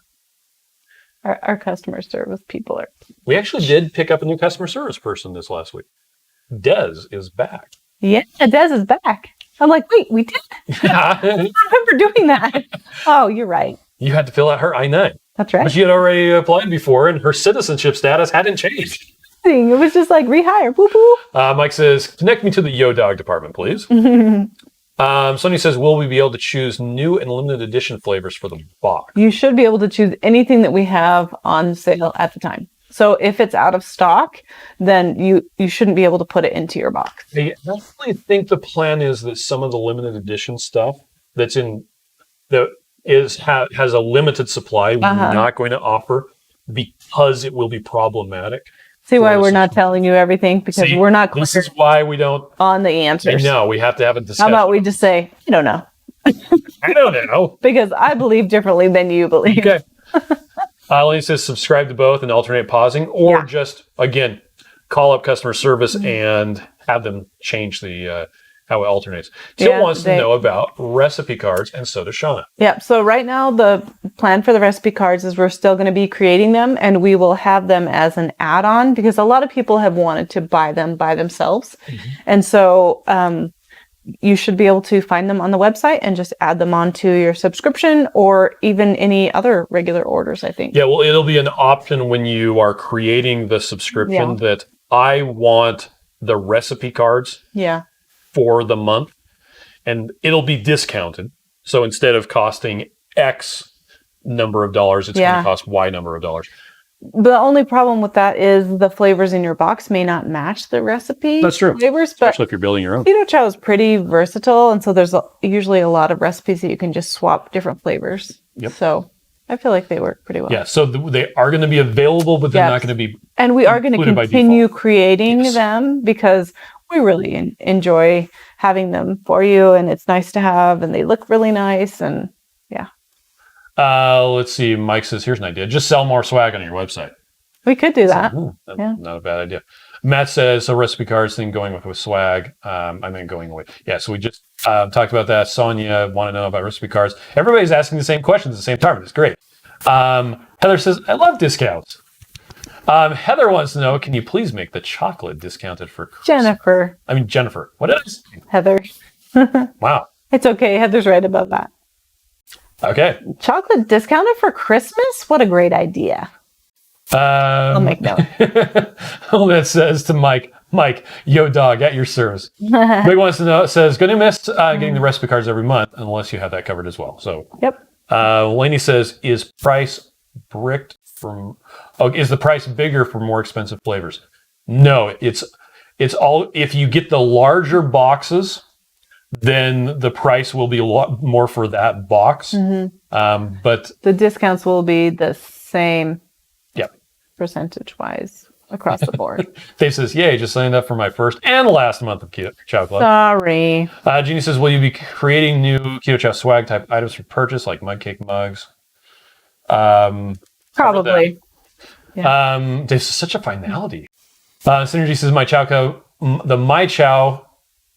Our customer service people are. We actually did pick up a new customer service person this last week. Des is back. Yeah, Des is back. I'm like, wait, we did? I remember doing that. Oh, you're right. You had to fill out her I-9. That's right. But she had already applied before, and her citizenship status hadn't changed. It was just like rehire. Boo boo. Mike says, connect me to the Yo Dog department, please. Sonia says, will we be able to choose new and limited edition flavors for the box? You should be able to choose anything that we have on sale at the time. So if it's out of stock, then you shouldn't be able to put it into your box. I actually think the plan is that some of the limited edition stuff that's in has a limited supply we're not going to offer because it will be problematic. See why we're not telling you everything? Because we're not clear. This is why we don't on the answers. No, we have to have a discussion. How about we just say, I don't know. I don't know. Because I believe differently than you believe. Okay. Lenny says subscribe to both and alternate pausing, or just, again, call up customer service and have them change the how it alternates. Tim wants to know about recipe cards, and so does Shauna. Yeah, so right now the plan for the recipe cards is we're still going to be creating them, and we will have them as an add-on because a lot of people have wanted to buy them by themselves. And so you should be able to find them on the website and just add them onto your subscription or even any other regular orders, I think. Yeah, well, it'll be an option when you are creating the subscription that I want the recipe cards for the month, and it'll be discounted. So instead of costing X number of dollars, it's going to cost Y number of dollars. The only problem with that is the flavors in your box may not match the recipe. That's true. Flavors, especially if you're building your own. Keto Chow is pretty versatile, and so there's usually a lot of recipes that you can just swap different flavors. So I feel like they work pretty well. Yeah, so they are going to be available, but they're not going to be. And we are going to continue creating them because we really enjoy having them for you, and it's nice to have, and they look really nice, and let's see. Mike says, here's an idea. Just sell more swag on your website. We could do that. Not a bad idea. Matt says, so recipe cards thing going with swag. I mean, going away. Yeah, so we just talked about that. Sonia want to know about recipe cards. Everybody's asking the same questions at the same time. It's great. Heather says, I love discounts. Heather wants to know, can you please make the chocolate discounted for Jennifer? What is Heather. Wow. It's okay. Heather's right about that. Okay. Chocolate discounted for Christmas? What a great idea. I'll make note. That says to Mike, yo dog, at your service. Big wants to know, says, going to miss getting the recipe cards every month unless you have that covered as well. So, Lainey says, is the price bigger for more expensive flavors? No, it's all, if you get the larger boxes, then the price will be a lot more for that box. But the discounts will be the same percentage-wise across the board. Dave says, yay, just signed up for my first and last month of Keto Chow Club. Sorry. Jeannie says, will you be creating new Keto Chow swag type items for purchase, like mug cake mugs? Probably. Dave says, such a finality. Synergy says, my chow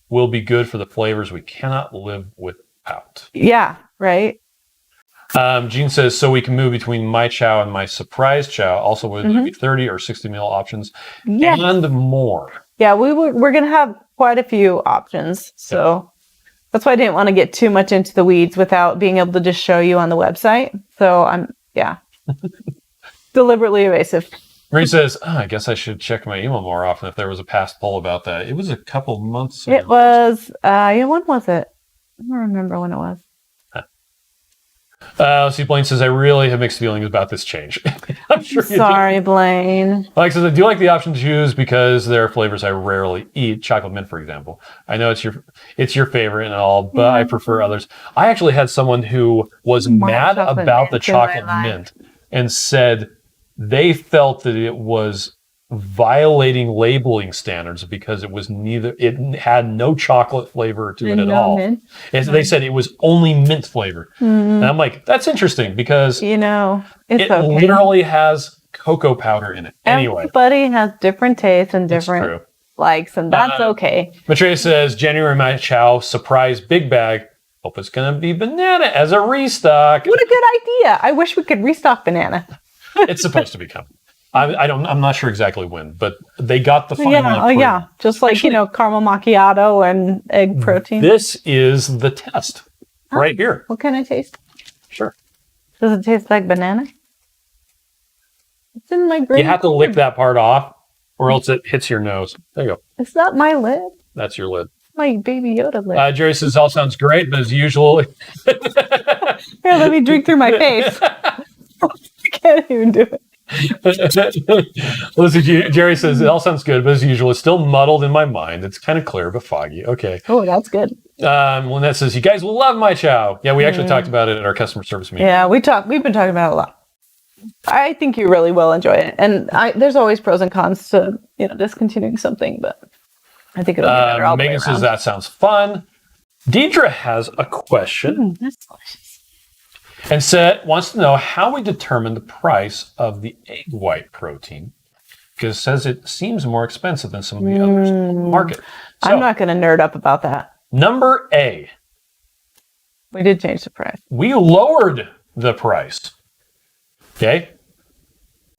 will be good for the flavors we cannot live without. Yeah, right. Jean says, so we can move between my chow and my surprise chow. Also, would there be 30 or 60 meal options and more? Yeah, we're going to have quite a few options. So that's why I didn't want to get too much into the weeds without being able to just show you on the website. So I'm, deliberately evasive. Marie says, I guess I should check my email more often if there was a past poll about that. It was a couple months ago. It was, when was it? I don't remember when it was. See, Blaine says, I really have mixed feelings about this change. I'm sure you do. Blaine. Alex says, I do like the option to choose because there are flavors I rarely eat. Chocolate mint, for example. I know it's your favorite and all, but I prefer others. I actually had someone who was mad about the chocolate mint and said they felt that it was violating labeling standards because it had no chocolate flavor to it at all. Mint. They said it was only mint flavor. And I'm like, that's interesting because it literally has cocoa powder in it. Anyway. Everybody has different tastes and different likes, and that's okay. Maitreya says, January my chow surprise big bag. Hope it's going to be banana as a restock. What a good idea. I wish we could restock banana. It's supposed to be coming. I'm not sure exactly when, but they got the final approval. Yeah. Just like, caramel macchiato and egg protein. This is the test right here. What can I taste? Sure. Does it taste like banana? It's in my green. You have to lick that part off or else it hits your nose. There you go. Is that my lid? That's your lid. My Baby Yoda lid. Jerry says, all sounds great, but as usual. Here, let me drink through my face. I can't even do it. Listen, Jerry says, it all sounds good, but as usual, it's still muddled in my mind. It's kind of clear, but foggy. Okay. Oh, that's good. Lynette says, you guys will love my chow. Yeah, we actually talked about it at our customer service meeting. Yeah, we've been talking about it a lot. I think you really will enjoy it. And there's always pros and cons to, discontinuing something, but I think it'll be better all the way Megan around. says, that sounds fun. Deidre has a question. That's delicious. And wants to know how we determine the price of the egg white protein, because it says it seems more expensive than some of the others in the market. So, I'm not going to nerd up about that. Number A. We did change the price. We lowered the price. Okay.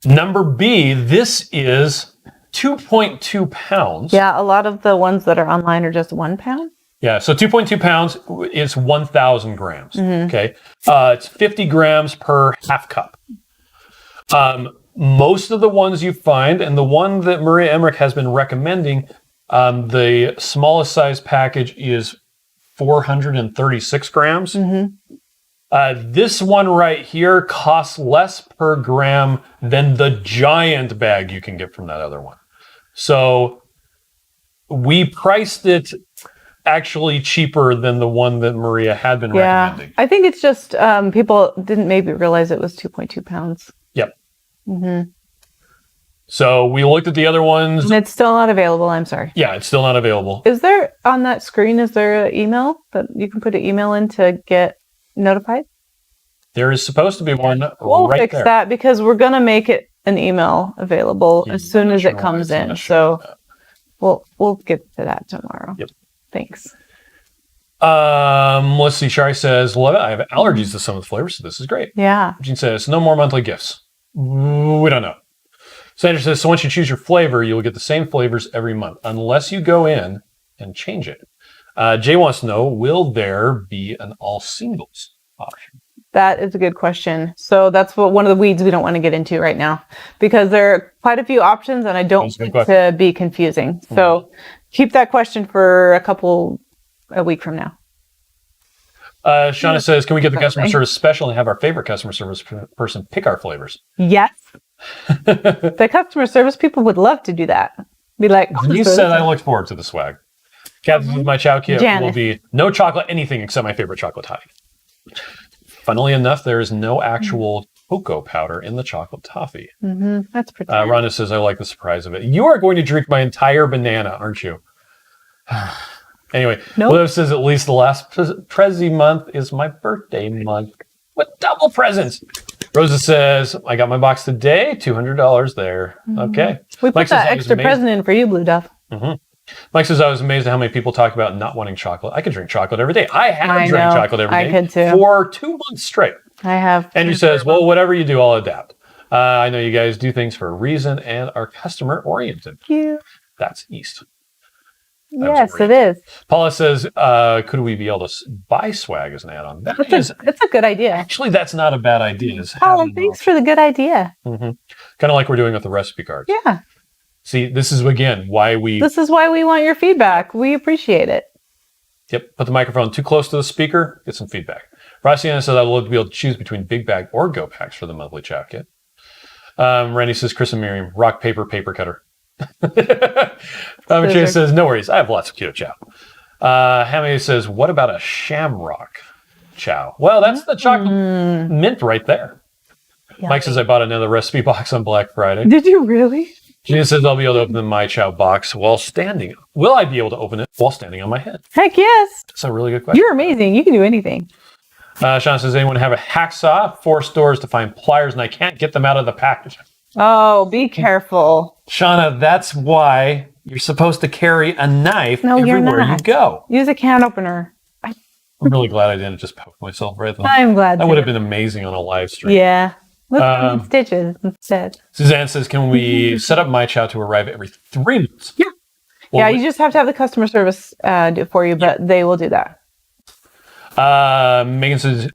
Number B, this is 2.2 pounds. Yeah, a lot of the ones that are online are just 1 pound. Yeah, so 2.2 pounds is 1,000 grams. Okay. It's 50 grams per half cup. Most of the ones you find, and the one that Maria Emmerich has been recommending, the smallest size package is 436 grams. This one right here costs less per gram than the giant bag you can get from that other one. So we priced it actually cheaper than the one that Maria had been recommending. I think it's just people didn't maybe realize it was 2.2 pounds. Yep. So we looked at the other ones. And it's still not available. I'm sorry. Yeah, it's still not available. Is there on that screen, is there an email that you can put an email in to get notified? There is supposed to be one We'll right fix there. that because we're going to make it an email available as soon as it comes in. So we'll get to that tomorrow. Yep. Thanks. Let's see. Shari says, love it. I have allergies to some of the flavors, so this is great. Yeah. Jean says, no more monthly gifts. We don't know. Sandra says, so once you choose your flavor, you'll get the same flavors every month, unless you go in and change it. Jay wants to know, will there be an all singles option? That is a good question. So that's one of the weeds we don't want to get into right now, because there are quite a few options and I don't want it to be confusing. So keep that question for a week from now. Shauna says, can we get the customer service special and have our favorite customer service person pick our flavors? Yes. The customer service people would love to do that. Be like, you said I looked forward to the swag. Captain with my chow kit will be no chocolate, anything except my favorite chocolate toffee. Funnily enough, there is no actual cocoa powder in the chocolate toffee. That's pretty Rhonda says, I like the surprise of it. You are going to drink my entire banana, aren't you? Anyway, Liv says, at least the last Prezi month is my birthday month. What double presents? Rosa says, I got my box today, $200 there. Okay. We put that extra present in for you, Blue Dove. Mike says, I was amazed at how many people talk about not wanting chocolate. I could drink chocolate every day. I have drank chocolate every day. I could too. For 2 months straight. I have. Andrew says, well, whatever you do, I'll adapt. I know you guys do things for a reason and are customer oriented. Thank you. That's East. Yes, it is. Paula says, could we be able to buy swag as an add-on? It's a good idea. Actually, that's not a bad idea. Paula, thanks for the good idea. Kind of like we're doing with the recipe cards. Yeah. See, this is, again, why we... This is why we want your feedback. We appreciate it. Yep. Put the microphone too close to the speaker, get some feedback. Rossiana says, I would love to be able to choose between Big Bag or Go Packs for the monthly chow kit. Randy says, Chris and Miriam, rock, paper cutter. Chase says, no worries. I have lots of keto chow. Hammy says, what about a shamrock chow? Well, that's the chocolate mint right there. Yeah. Mike says, I bought another recipe box on Black Friday. Did you really? Gina says, I'll be able to open the My Chow box while standing. Will I be able to open it while standing on my head? Heck yes. That's a really good question. You're amazing. You can do anything. Sean says, anyone have a hacksaw? 4 stores to find pliers, and I can't get them out of the package. Oh, be careful. Shauna, that's why you're supposed to carry a knife everywhere you go. Use a can opener. I'm really glad I didn't just poke myself right there. I'm glad that would have been amazing on a live stream. Yeah. Let's put in stitches instead. Suzanne says, can we set up my chow to arrive every 3 months? Yeah. Well, You just have to have the customer service do it for you, but they will do that. Megan says,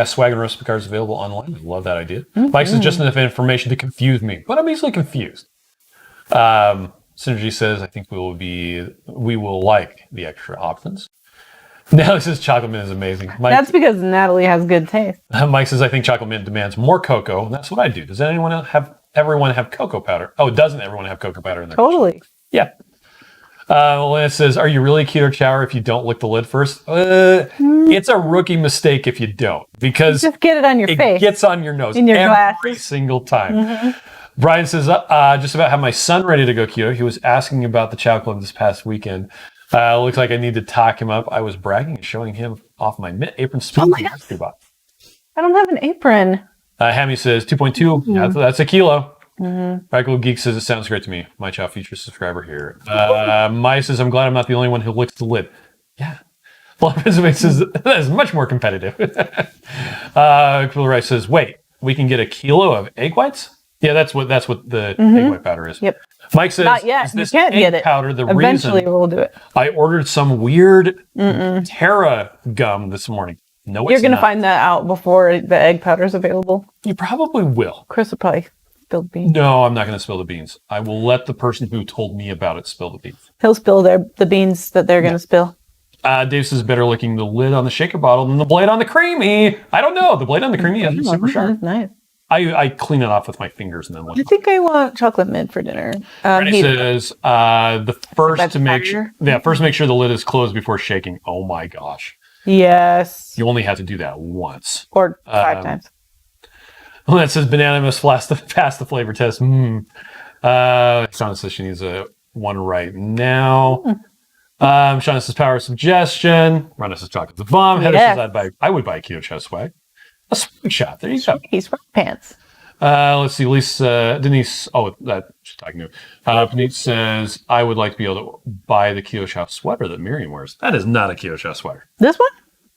swag and recipe cards available online. I love that idea. Mike says, just enough information to confuse me, but I'm easily confused. Synergy says, I think we will like the extra options. Natalie says, chocolate mint is amazing. Mike, That's because Natalie has good taste. Mike says, I think chocolate mint demands more cocoa, and that's what I do. Does everyone have cocoa powder? Oh, doesn't everyone have cocoa powder in their Totally. kitchen? Yeah. Lana says, are you really keto chow if you don't lick the lid first? It's a rookie mistake if you don't, because Just get it on your face. It gets on your nose In your every glasses. single time. Brian says, just about have my son ready to go keto. He was asking about the Chow Club this past weekend. Looks like I need to talk him up. I was bragging and showing him off my mint apron spoon. I don't have an apron. Hammy says 2.2. That's a kilo. Practical Geek says it sounds great to me. My Chow feature subscriber here. Maya says I'm glad I'm not the only one who licks the lid. Yeah. Well, says that is much more competitive. Cool Rice says, wait, we can get a kilo of egg whites? Yeah, that's what the egg white powder is. Yep. Mike says, Not yet. is this You can't egg get it. powder the Eventually reason we'll do it. I ordered some weird Terra gum this morning? No, You're going to find that out before the egg powder is available. You probably will. Chris will probably spill the beans. No, I'm not going to spill the beans. I will let the person who told me about it spill the beans. He'll spill the beans that they're going to spill. Dave says better licking the lid on the shaker bottle than the blade on the creamy. I don't know. The blade on the creamy is super sharp. That's nice. I clean it off with my fingers and then lick I it. think I want chocolate mint for dinner. He says first That's to make better. first make sure the lid is closed before shaking. Oh my gosh. Yes. You only have to do that once. Or 5 times. Well, that says banana must pass the flavor test. Shauna says she needs one right now. Shauna says power of suggestion. Rhonda says chocolate's a bomb. Heather says I would buy a Keto Chow swag. A swing shot. There you go. He's pants. Let's see. Denise. Oh, that she's talking to. Denise says I would like to be able to buy the Keto Chow sweater that Miriam wears. That is not a Keto Chow sweater. This one?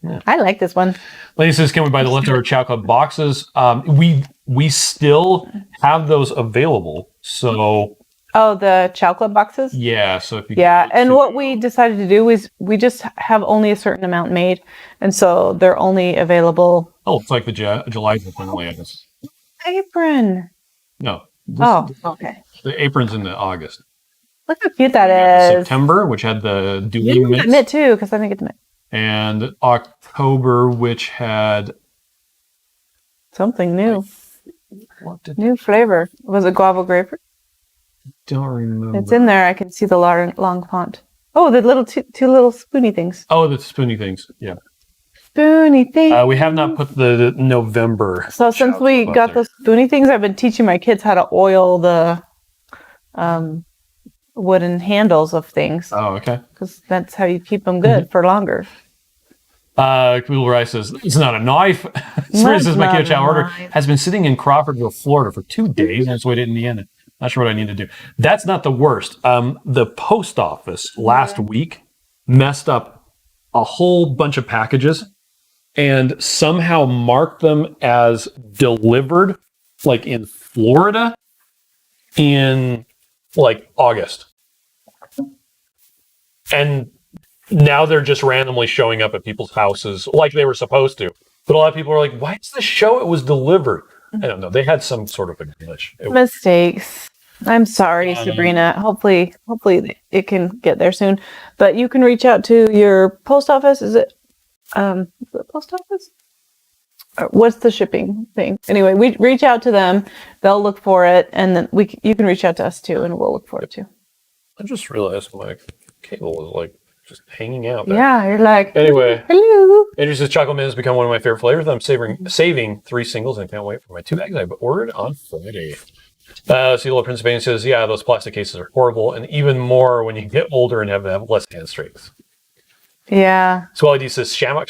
Yeah. I like this one. Lady says, can we buy the leftover Chow Club boxes? We still have those available. So Oh, the Chow Club boxes? yeah. So if you And what we decided to do is we just have only a certain amount made. And so they're only available. Oh, it's like the July only, I guess. Apron. No. Okay. The apron's in the August. Look how cute that is. September, which had the You dueling can get mitts. mitt too, because I didn't get the mitt. And October, which had Something new. what did New flavor. Was it guava grapefruit? don't remember. It's in there. I can see the long font. Oh, the little two little spoony things. Oh, the spoony things. Yeah. Spoony things. We have not put the November. So since we got those spoony things, I've been teaching my kids how to oil the wooden handles of things. Oh, okay. Because that's how you keep them good for longer. Cool Rice says, it's not a knife. Serena says, my Keto Chow order has been sitting in Crawfordville, Florida for 2 days. And it's waited in Indiana. Not sure what I need to do. That's not the worst. The post office last week messed up a whole bunch of packages and somehow marked them as delivered, like in Florida, in like August. And now they're just randomly showing up at people's houses like they were supposed to. But a lot of people are like, why does this show it was delivered? I don't know. They had some sort of a glitch. Mistakes. I'm sorry, Sabrina. Hopefully it can get there soon. But you can reach out to your post office. Is it post office? Or what's the shipping thing? Anyway, we reach out to them. They'll look for it, and then you can reach out to us too, and we'll look for it too. I just realized my cable is like just hanging out there. Yeah, you're like, Anyway, hello. Andrew says chocolate mint has become one of my favorite flavors. I'm saving 3 singles and can't wait for my 2 bags I ordered on Friday. Little Prince Bane says, yeah, those plastic cases are horrible, and even more when you get older and have less hand streaks. Yeah. Swelly D says Shamrock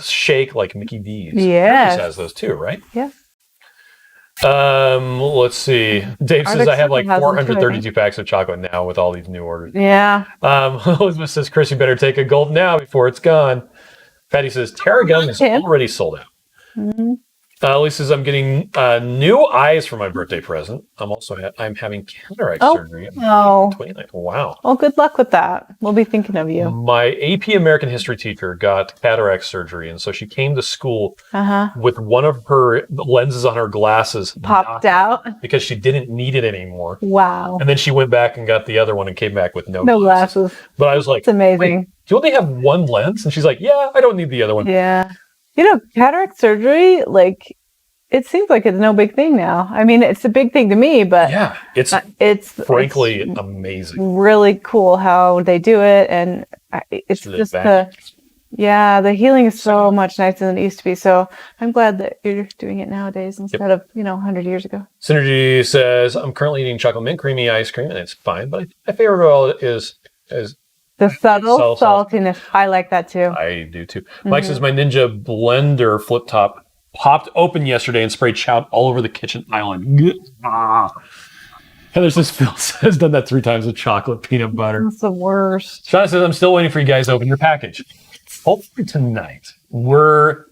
shake like Mickey D's. Yes. Harry's has those too, right? Yeah. Let's see. Dave says I have like has them too, 432 packs of chocolate now with all these new orders. Yeah. Elizabeth says, Chris, you better take a gulp now before it's gone. Patty says, Terra gum is already sold out. Mm-hmm. Lisa says, I'm getting new eyes for my birthday present. I'm having cataract surgery. Oh, 29th. Wow. well, good luck with that. We'll be thinking of you. My AP American history teacher got cataract surgery, and so she came to school with one of her lenses on her glasses Popped out because she didn't need it anymore. Wow. And then she went back and got the other one and came back with no glasses. But I was like, it's amazing. Wait, do you only have one lens? And she's like, yeah, I don't need the other one. Yeah. Cataract surgery, like, it seems like it's no big thing now. I mean, it's a big thing to me, but yeah, it's frankly amazing. Really cool how they do it, and it's just the healing is so much nicer than it used to be. So I'm glad that you're doing it nowadays instead of 100 years ago. Synergy says, I'm currently eating chocolate mint creamy ice cream, and it's fine, but my favorite of all is the subtle saltiness. I like that too. I do too. Mike says, my Ninja blender flip top popped open yesterday and sprayed chow all over the kitchen island. Heather says, Phil has done that 3 times with chocolate peanut butter. That's the worst. Shauna says, I'm still waiting for you guys to open your package. Hopefully tonight.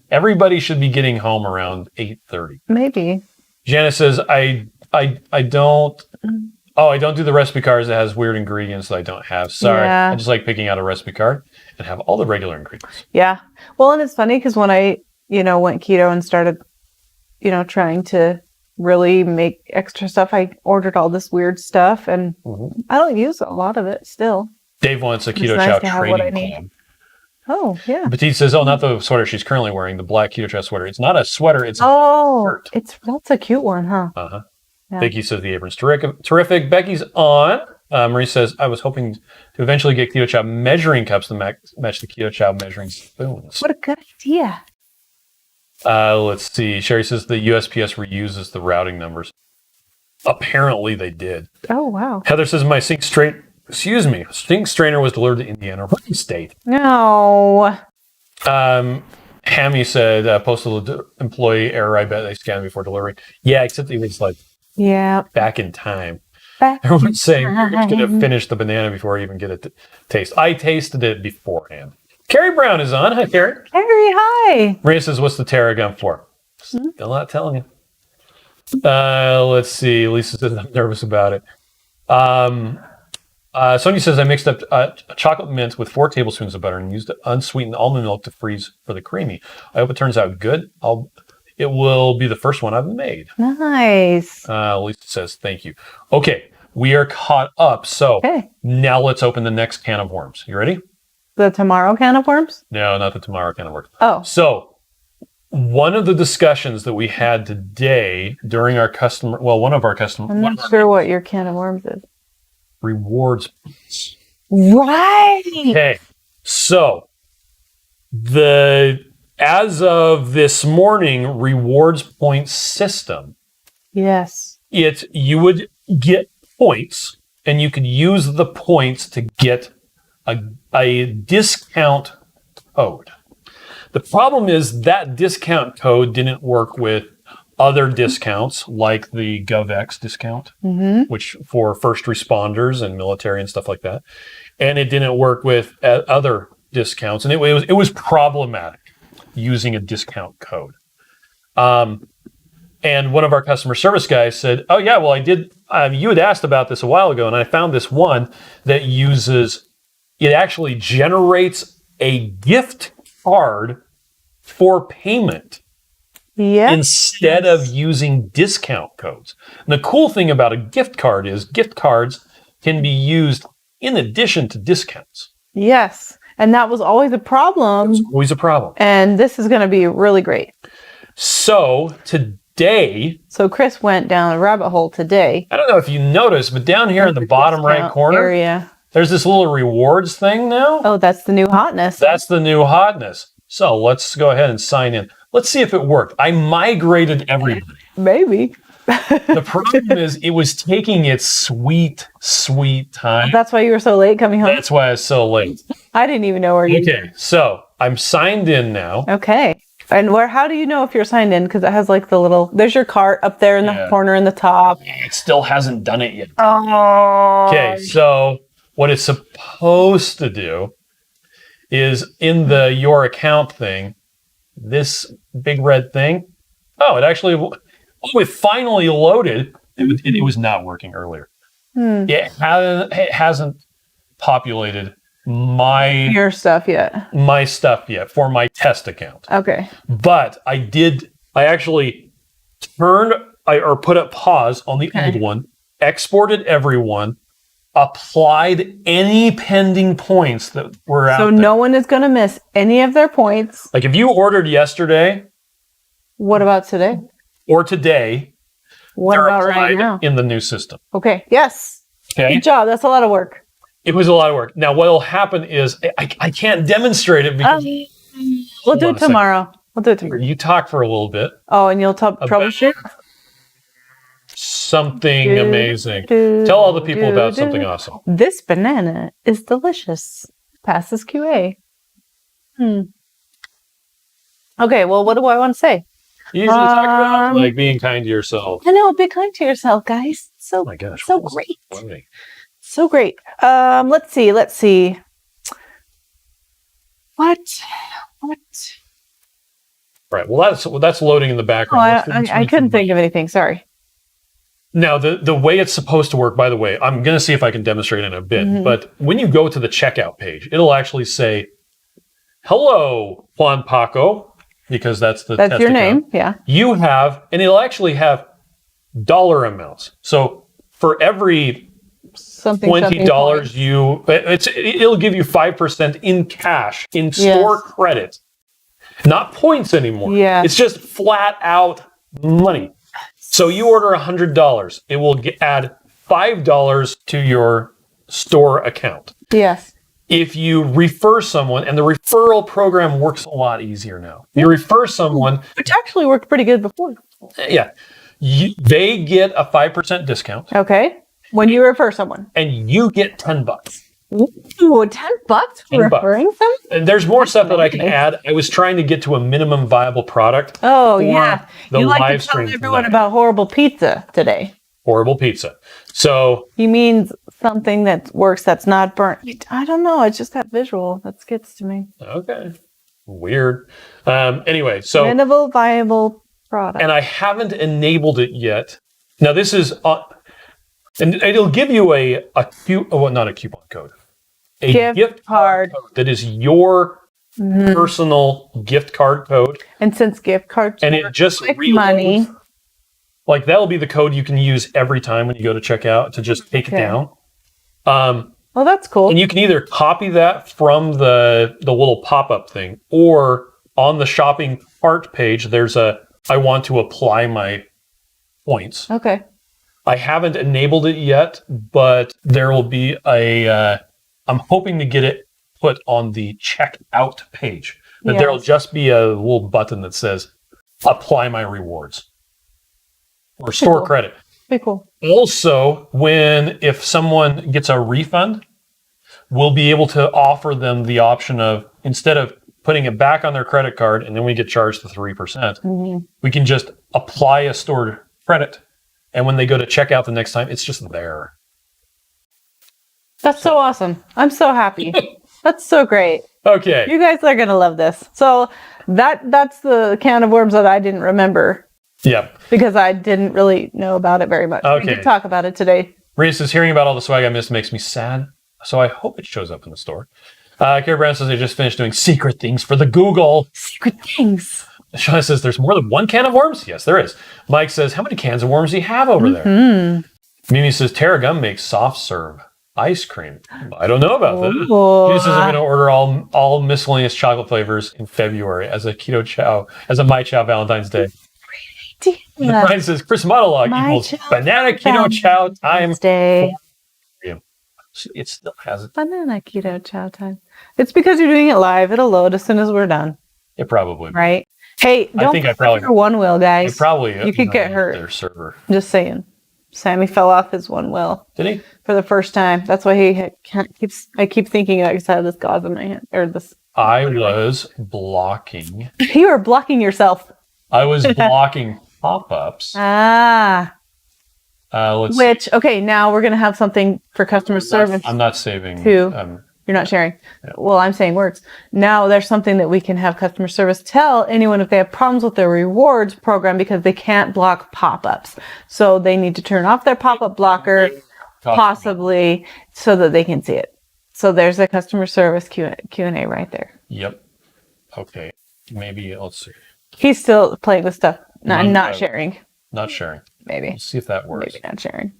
Everybody should be getting home around 8:30. Maybe. Janice says, I don't do the recipe cards that has weird ingredients that I don't have. Sorry. Yeah. I just like picking out a recipe card and have all the regular ingredients. Yeah. Well, and it's funny because when I went keto and started, trying to really make extra stuff, I ordered all this weird stuff, and I don't use a lot of it still. Dave wants a Keto Chow training club. Oh, yeah. Petite says, not the sweater she's currently wearing, the black Keto Chow sweater. It's not a sweater, it's a shirt. That's a cute one, huh? Uh-huh. Yeah. Vicky says, the apron's terrific. Becky's on. Marie says, I was hoping to eventually get Keto Chow measuring cups to match the Keto Chow measuring spoons. What a good idea. Let's see. Sherry says the USPS reuses the routing numbers. Apparently they did. Oh, wow. Heather says my sink strainer was delivered to Indiana State. No. Hammy said postal employee error. I bet they scanned before delivery. Yeah, except it was like back in time. Everyone's saying you're going to finish the banana before you even get it to taste. I tasted it beforehand. Carrie Brown is on. Hi, Carrie. Carrie, hi. Maria says, what's the Tarragon for? Still not telling you. Let's see. Lisa says, I'm nervous about it. Sonia says, I mixed up chocolate mint with 4 tablespoons of butter and used unsweetened almond milk to freeze for the creamy. I hope it turns out good. It will be the first one I've made. Nice. Lisa says, thank you. Okay, we are caught up. So now let's open the next can of worms. You ready? The tomorrow can of worms? No, not the tomorrow can of worms. Oh. So one of the discussions that we had today during one of our customers. I'm not sure what your can of worms is. Rewards points. Right. Okay. So as of this morning, rewards point system. Yes. You would get points, and you could use the points to get a discount code. The problem is that discount code didn't work with other discounts like the GovX discount, which for first responders and military and stuff like that. And it didn't work with other discounts. And it was problematic using a discount code. And one of our customer service guys said, oh yeah, well I did, you had asked about this a while ago, and I found this one that it actually generates a gift card for payment instead of using discount codes. And the cool thing about a gift card is gift cards can be used in addition to discounts. Yes. And that was always a problem. It was always a problem. And this is going to be really great. So Chris went down a rabbit hole today. I don't know if you noticed, but down here in the bottom right corner, there's this little rewards thing now. Oh, that's the new hotness. That's the new hotness. So let's go ahead and sign in. Let's see if it worked. I migrated everybody. Maybe. The problem is it was taking its sweet, sweet time. That's why you were so late coming home? That's why I was so late. I didn't even know where you were. Okay, so I'm signed in now. Okay. And how do you know if you're signed in? Because it has like there's your cart up there in the corner in the top. It still hasn't done it yet. Oh. Okay, so what it's supposed to do is in the your account thing, this big red thing, Oh, it finally loaded. It was not working earlier. It hasn't populated Your stuff yet. my stuff yet for my test account. Okay. But I actually put up pause on the old one, exported everyone, applied any pending points that were out So there. no one is going to miss any of their points. Like if you ordered yesterday What about today? or today, What they're about right applied now? in the new system. Okay. Yes. Okay. Good job. That's a lot of work. It was a lot of work. Now, what will happen is I can't demonstrate it because We'll do it tomorrow. We'll do it tomorrow. you talk for a little bit. Oh, and you'll troubleshoot? Something amazing. Tell all the people about something awesome. This banana is delicious. Passes QA. Okay, well, what do I want to say? You usually talk about like being kind to yourself. I know, be kind to yourself, guys. So, Oh my gosh. so great. Funny. So great. Let's see. What? Right. Well, that's loading in the Oh, background. I couldn't think of anything. Sorry. Now, the way it's supposed to work, by the way, I'm going to see if I can demonstrate in a bit. But when you go to the checkout page, it'll actually say, "Hello, Juan Paco," because that's That's test your account. name. Yeah. You have, and it'll actually have dollar amounts. So for every Something. $20 it'll give you 5% in cash, in store credit, not points anymore. Yeah. It's just flat out money. So you order $100, it will add $5 to your store account. Yes. If you refer someone, and the referral program works a lot easier now. You refer someone, Which actually worked pretty good before. yeah, they get a 5% discount. Okay. When you refer someone. And you get $10. Ooh, $10 for referring them? And there's more stuff that I can add. I was trying to get to a minimum viable product. Oh, for yeah. the You like live to tell stream everyone tonight. about horrible pizza today. Horrible pizza. So He means something that works that's not burnt. I don't know. It's just that visual that gets to me. okay, weird. Anyway, so Minimal viable product. and I haven't enabled it yet. Now this is and it'll give you not a coupon code, a gift card. code that is your personal gift card code, And since gift cards and work it just with reloads. money. Like that'll be the code you can use every time when you go to checkout to just take it down. Well, that's cool. And you can either copy that from the little pop-up thing, or on the shopping cart page, there's I want to apply my points. Okay. I haven't enabled it yet, but there will be I'm hoping to get it put on the checkout page. That there'll just be a little button that says, apply my rewards. Or store credit. Pretty cool. Also, if someone gets a refund, we'll be able to offer them the option of, instead of putting it back on their credit card and then we get charged the 3%, we can just apply a stored credit. And when they go to checkout the next time, it's just there. That's so awesome. I'm so happy. That's so great. Okay. You guys are going to love this. So that's the can of worms that I didn't remember Yeah. because I didn't really know about it very much. Okay. We did talk about it today. Reese says, hearing about all the swag I missed makes me sad. So I hope it shows up in the store. Carrie Brown says they just finished doing secret things for the Google. Secret things. Shauna says, there's more than one can of worms? Yes, there is. Mike says, how many cans of worms do you have over there? Mimi says, Terra Gum makes soft serve ice cream. I don't know about that. She says, I'm going to order all miscellaneous chocolate flavors in February as a Keto Chow, as a My Chow Valentine's Day. Brian says, Chris monologue equals banana Keto Chow time. Day. It still has it. Banana Keto Chow time. It's because you're doing it live. It'll load as soon as we're done. It probably. Right? Hey, don't put your one wheel, guys. It probably. You could get hurt. Their server. Just saying. Sammy fell off his one wheel. Did he? For the first time. That's why I keep thinking I just have this gauze in my hand. Or this. I was blocking. You were blocking yourself. I was blocking pop-ups. Okay, now we're going to have something for customer service. I'm not saving. Too. You're not sharing. Yeah. Well, I'm saying works. Now there's something that we can have customer service tell anyone if they have problems with their rewards program because they can't block pop-ups. So they need to turn off their pop-up blocker, possibly, so that they can see it. So there's a customer service Q&A right there. Yep. Okay. Maybe, let's see. He's still playing with stuff, not sharing. Not sharing. Maybe. Let's see if that works. Maybe not sharing.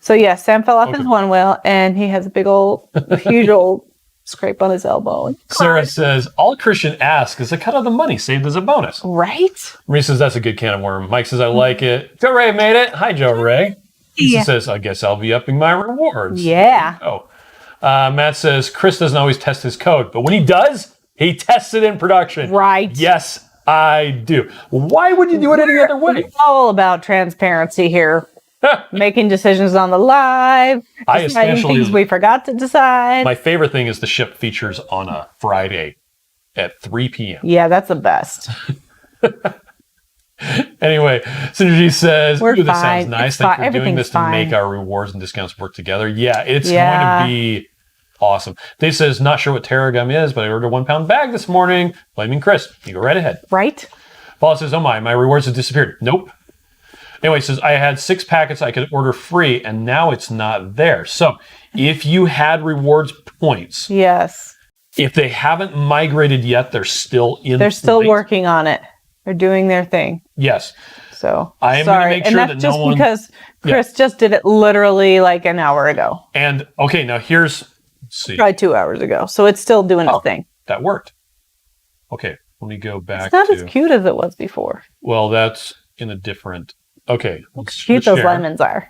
So yeah, Sam fell off his one wheel and he has a huge old scrape on his elbow. Sarah says, all Christian asks is a cut of the money saved as a bonus. Right? Marie says, that's a good can of worm. Mike says, I like it. Joe Ray made it. Hi, Joe Ray. Lisa says, I guess I'll be upping my rewards. Yeah. Oh. Matt says, Chris doesn't always test his code, but when he does, he tests it in production. Right. Yes, I do. Why would you do it any other way? We're all about transparency here. Making decisions on the live, deciding things we forgot to decide. My favorite thing is the ship features on a Friday at 3 p.m. Yeah, that's the best. Anyway, Synergy says, this sounds nice. Thanks for doing this to make our rewards and discounts work together. Yeah, it's going to be awesome. Dave says, not sure what Terra Gum is, but I ordered a 1 pound bag this morning. Blaming Chris. You go right ahead. Right. Paul says, oh my rewards have disappeared. Nope. Anyway, says, I had 6 packets I could order free, and now it's not there. So if you had rewards points, yes, if they haven't migrated yet, they're still in. They're still working on it. They're doing their thing. Yes. So I am going to make sure that no one. Because Chris just did it literally like an hour ago. And okay, now let's see. Probably 2 hours ago. So it's still doing its thing. That worked. Okay, let me go back. It's not as cute as it was before. Well, that's in a different. Okay. Look how cute those lemons are.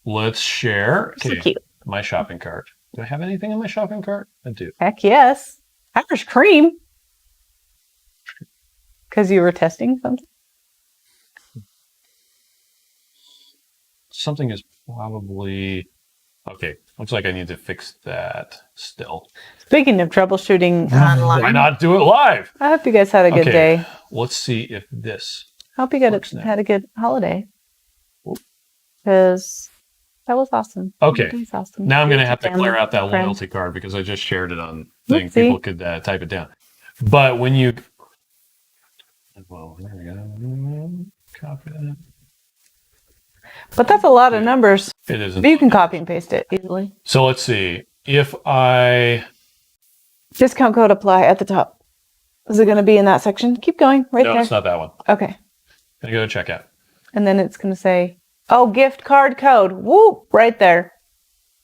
Let's share. Okay. So cute. My shopping cart. Do I have anything in my shopping cart? I do. Heck yes. Irish cream. Because you were testing something? Something is probably... Okay. Looks like I need to fix that still. Speaking of troubleshooting online. Why not do it live? I hope you guys had a good day. Let's see if this... I hope you had a good holiday. Because that was awesome. Okay. Was awesome. Now I'm going to have to clear out that loyalty card because I just shared it on thing. People could type it down. But when you... Well, there we go. Copy that. But that's a lot of numbers. It isn't. But you can copy and paste it easily. So let's see. If I... Discount code apply at the top. Is it going to be in that section? Keep going. Right there. No, it's not that one. Okay. Going to go to checkout. And then it's going to say, oh, gift card code. Whoop, right there.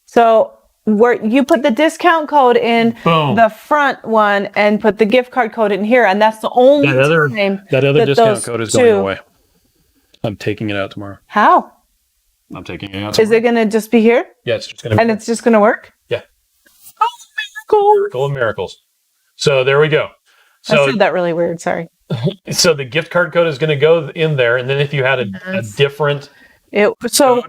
So where you put the discount code in the front one and put the gift card code in here. And that's the only time that other discount code is going away. I'm taking it out tomorrow. How? I'm taking it out tomorrow. Is it going to just be here? Yeah, it's just going to be. And it's just going to work? Yeah. Oh, miracle. Miracle of miracles. So there we go. So, I said that really weird. Sorry. So the gift card code is going to go in there. And then if you had a different...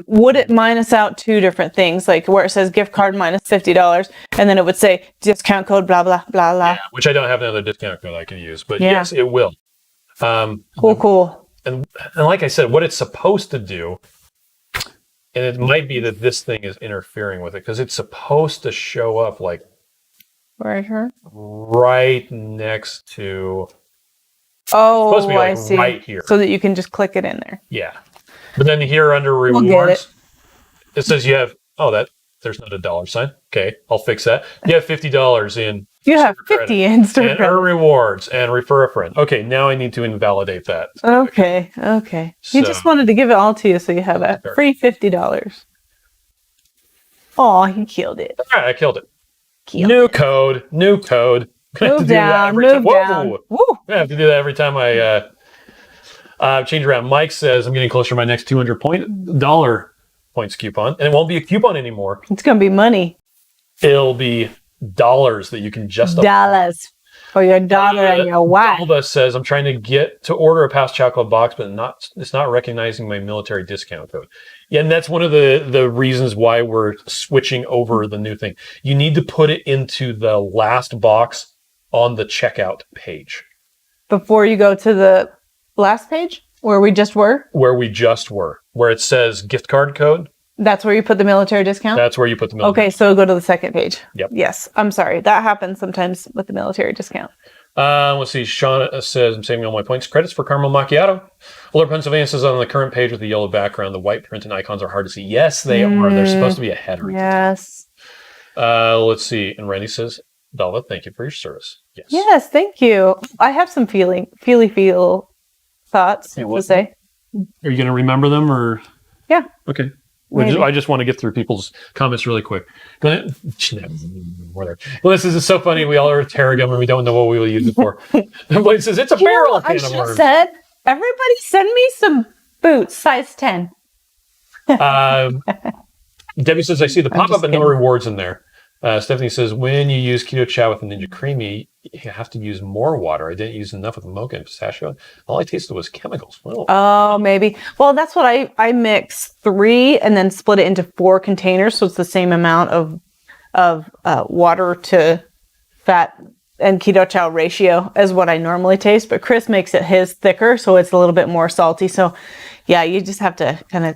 would it minus out 2 different things, like where it says gift card minus $50, and then it would say discount code blah blah blah blah. Yeah, which I don't have another discount code I can use, but yes, it will. Cool. And like I said, what it's supposed to do, and it might be that this thing is interfering with it because it's supposed to show up like right next to. Oh, supposed to be like I see. Right here, so that you can just click it in there. Yeah. But then here under rewards, it says you have, there's not a dollar sign. Okay, I'll fix that. You have $50 in. You have 50 in store and earn rewards and refer a friend. Okay, now I need to invalidate that. Okay. He just wanted to give it all to you so you have a free $50. Oh, he killed it. All right, I killed it. New code. Move down. Woo! I have to do that every time I change around. Mike says I'm getting closer to my next $200 points coupon, and it won't be a coupon anymore. It's gonna be money. It'll be dollars that you can just dollars for your daughter and your wife. Alba says I'm trying to get to order a past chocolate box, but it's not recognizing my military discount code. Yeah, and that's one of the reasons why we're switching over the new thing. You need to put it into the last box on the checkout page before you go to the last page where we just were, where it says gift card code. That's where you put the military discount? That's where you put the military. Okay, so go to the second page. Yep. Yes, I'm sorry. That happens sometimes with the military discount. Let's see. Sean says, I'm saving all my points. Credits for caramel macchiato. Willard, Pennsylvania says on the current page with the yellow background, the white print and icons are hard to see. Yes, they are. They're supposed to be a header. Yes. Let's see. And Randy says, Dalva, thank you for your service. Yes. Yes, thank you. I have some feely thoughts to say. Are you going to remember them or? Yeah. Okay. Maybe. I just want to get through people's comments really quick. Well, this is so funny. We all are Tarragum and we don't know what we will use it for. But it says it's a barrel can I of should worms. have said, everybody send me some boots, size 10. Debbie says, I see the pop-up just and no kidding. rewards in there. Stephanie says, when you use Keto Chow with the Ninja Creamy, you have to use more water. I didn't use enough with the mocha and pistachio. All I tasted was chemicals. Well, Oh, maybe. Well, that's what I mix 3 and then split it into 4 containers. So it's the same amount of water to fat and Keto Chow ratio as what I normally taste. But Chris makes it his thicker, so it's a little bit more salty. So yeah, you just have to kind of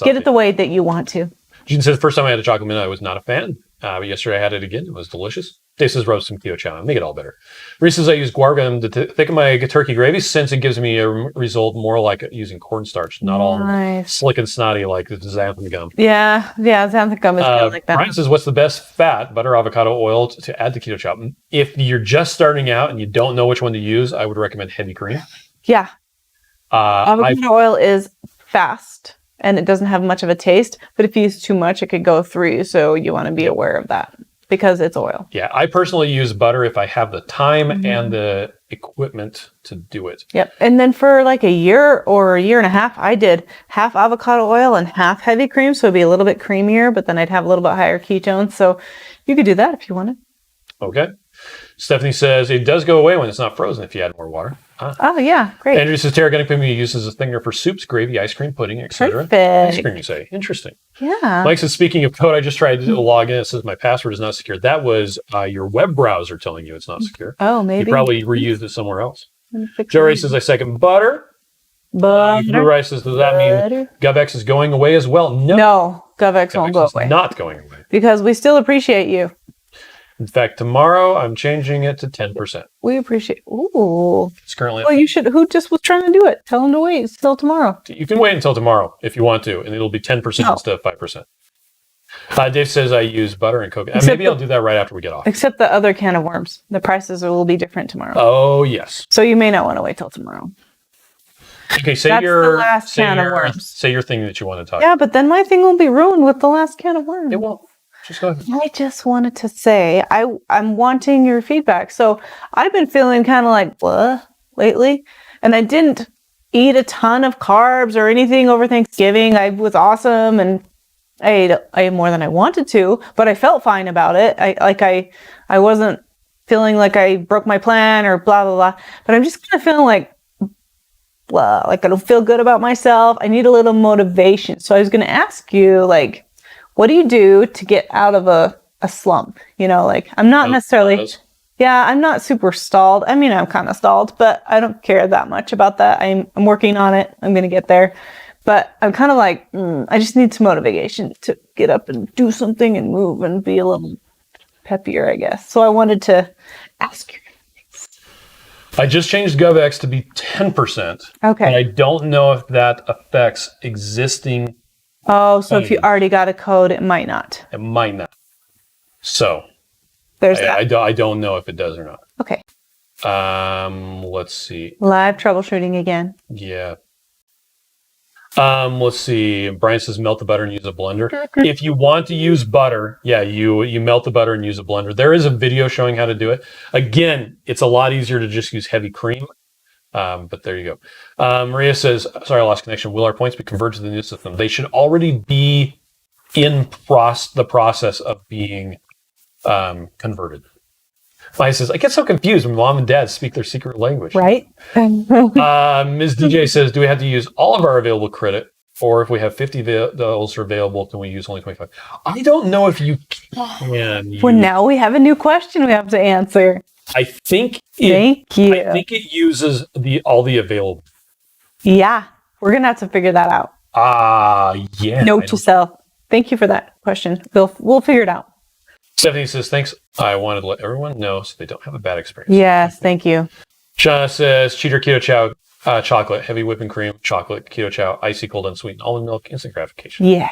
get it the way that you want to. Jean says, the first time I had a chocolate mint, I was not a fan. But yesterday I had it again. It was delicious. Dave says, roast some Keto Chow and make it all better. Reese says, I use guar gum to thicken my turkey gravy since it gives me a result more like using cornstarch, not all slick and snotty like the xanthan gum. Yeah, xanthan gum is kind of like that. Brian says, what's the best fat, butter, avocado oil to add to Keto Chow? If you're just starting out and you don't know which one to use, I would recommend heavy cream. Yeah. Avocado oil is fast and it doesn't have much of a taste, but if you use too much, it could go through you. So you want to be aware of that because it's oil. Yeah, I personally use butter if I have the time and the equipment to do it. Yep. And then for like a year or a year and a half, I did half avocado oil and half heavy cream. So it'd be a little bit creamier, but then I'd have a little bit higher ketones. So you could do that if you wanted. Okay. Stephanie says, it does go away when it's not frozen if you add more water. Oh, yeah. Great. Andrew says, Tarragonic Cream uses a thinger for soups, gravy, ice cream, pudding, etc. Perfect. Ice cream, you say. Interesting. Yeah. Mike says, speaking of code, I just tried to log in. It says my password is not secure. That was your web browser telling you it's not secure. Oh, maybe. You probably reused it somewhere else. Fix Joe Ray it. says, I second butter. Blue Rice says, does that mean GovX is going away as well? No, GovX won't go away. Not going away. Because we still appreciate you. In fact, tomorrow I'm changing it to 10%. We appreciate. Ooh. It's currently. Well, you should. Who just was trying to do it? Tell them to wait. It's still tomorrow. You can wait until tomorrow if you want to, and it'll be 10% instead of 5%. Dave says I use butter and coconut. Maybe I'll do that right after we get off. Except the other can of worms. The prices will be different tomorrow. Oh, yes. So you may not want to wait till tomorrow. Okay, say That's your the last can of worms. Say your thing that you want to talk. Yeah, but then my thing will be ruined with the last can of worms. It won't. Just go ahead. I just wanted to say I'm wanting your feedback. So I've been feeling kind of like blah lately, and I didn't eat a ton of carbs or anything over Thanksgiving. I was awesome, and I ate more than I wanted to, but I felt fine about it. I wasn't feeling like I broke my plan or blah blah blah. But I'm just kind of feeling like blah, like I don't feel good about myself. I need a little motivation. So I was going to ask you, like, what do you do to get out of a slump? You know, like I'm not necessarily, I'm not super stalled. I mean, I'm kind of stalled, but I don't care that much about that. I'm working on it. I'm going to get there. But I'm kind of like, I just need some motivation to get up and do something and move and be a little peppier, I guess. So I wanted to ask you. I just changed GovX to be 10%. Okay. And I don't know if that affects existing. Oh, so if you already got a code, it might not. It might not. So there's that. I don't know if it does or not. Okay. Let's see. Live troubleshooting again. Yeah. Let's see. Brian says melt the butter and use a blender. If you want to use butter, you melt the butter and use a blender. There is a video showing how to do it. Again, it's a lot easier to just use heavy cream. But there you go. Maria says, sorry, I lost connection. Will our points be converted to the new system? They should already be in the process of being converted. Maya says, I get so confused when mom and dad speak their secret language. Right. Ms. DJ says, do we have to use all of our available credit? Or if we have 50 those are available, can we use only 25? I don't know if you can. Well, now we have a new question we have to answer. I think Thank you. I think it uses all the available. Yeah. We're going to have to figure that out. Yeah. Note to self. Thank you for that question. We'll figure it out. Stephanie says, thanks. I wanted to let everyone know so they don't have a bad experience. Yes, thank you. Shauna says, cheater keto chow, chocolate, heavy whipping cream, chocolate, keto chow, icy cold unsweetened almond milk, instant gratification. Yeah.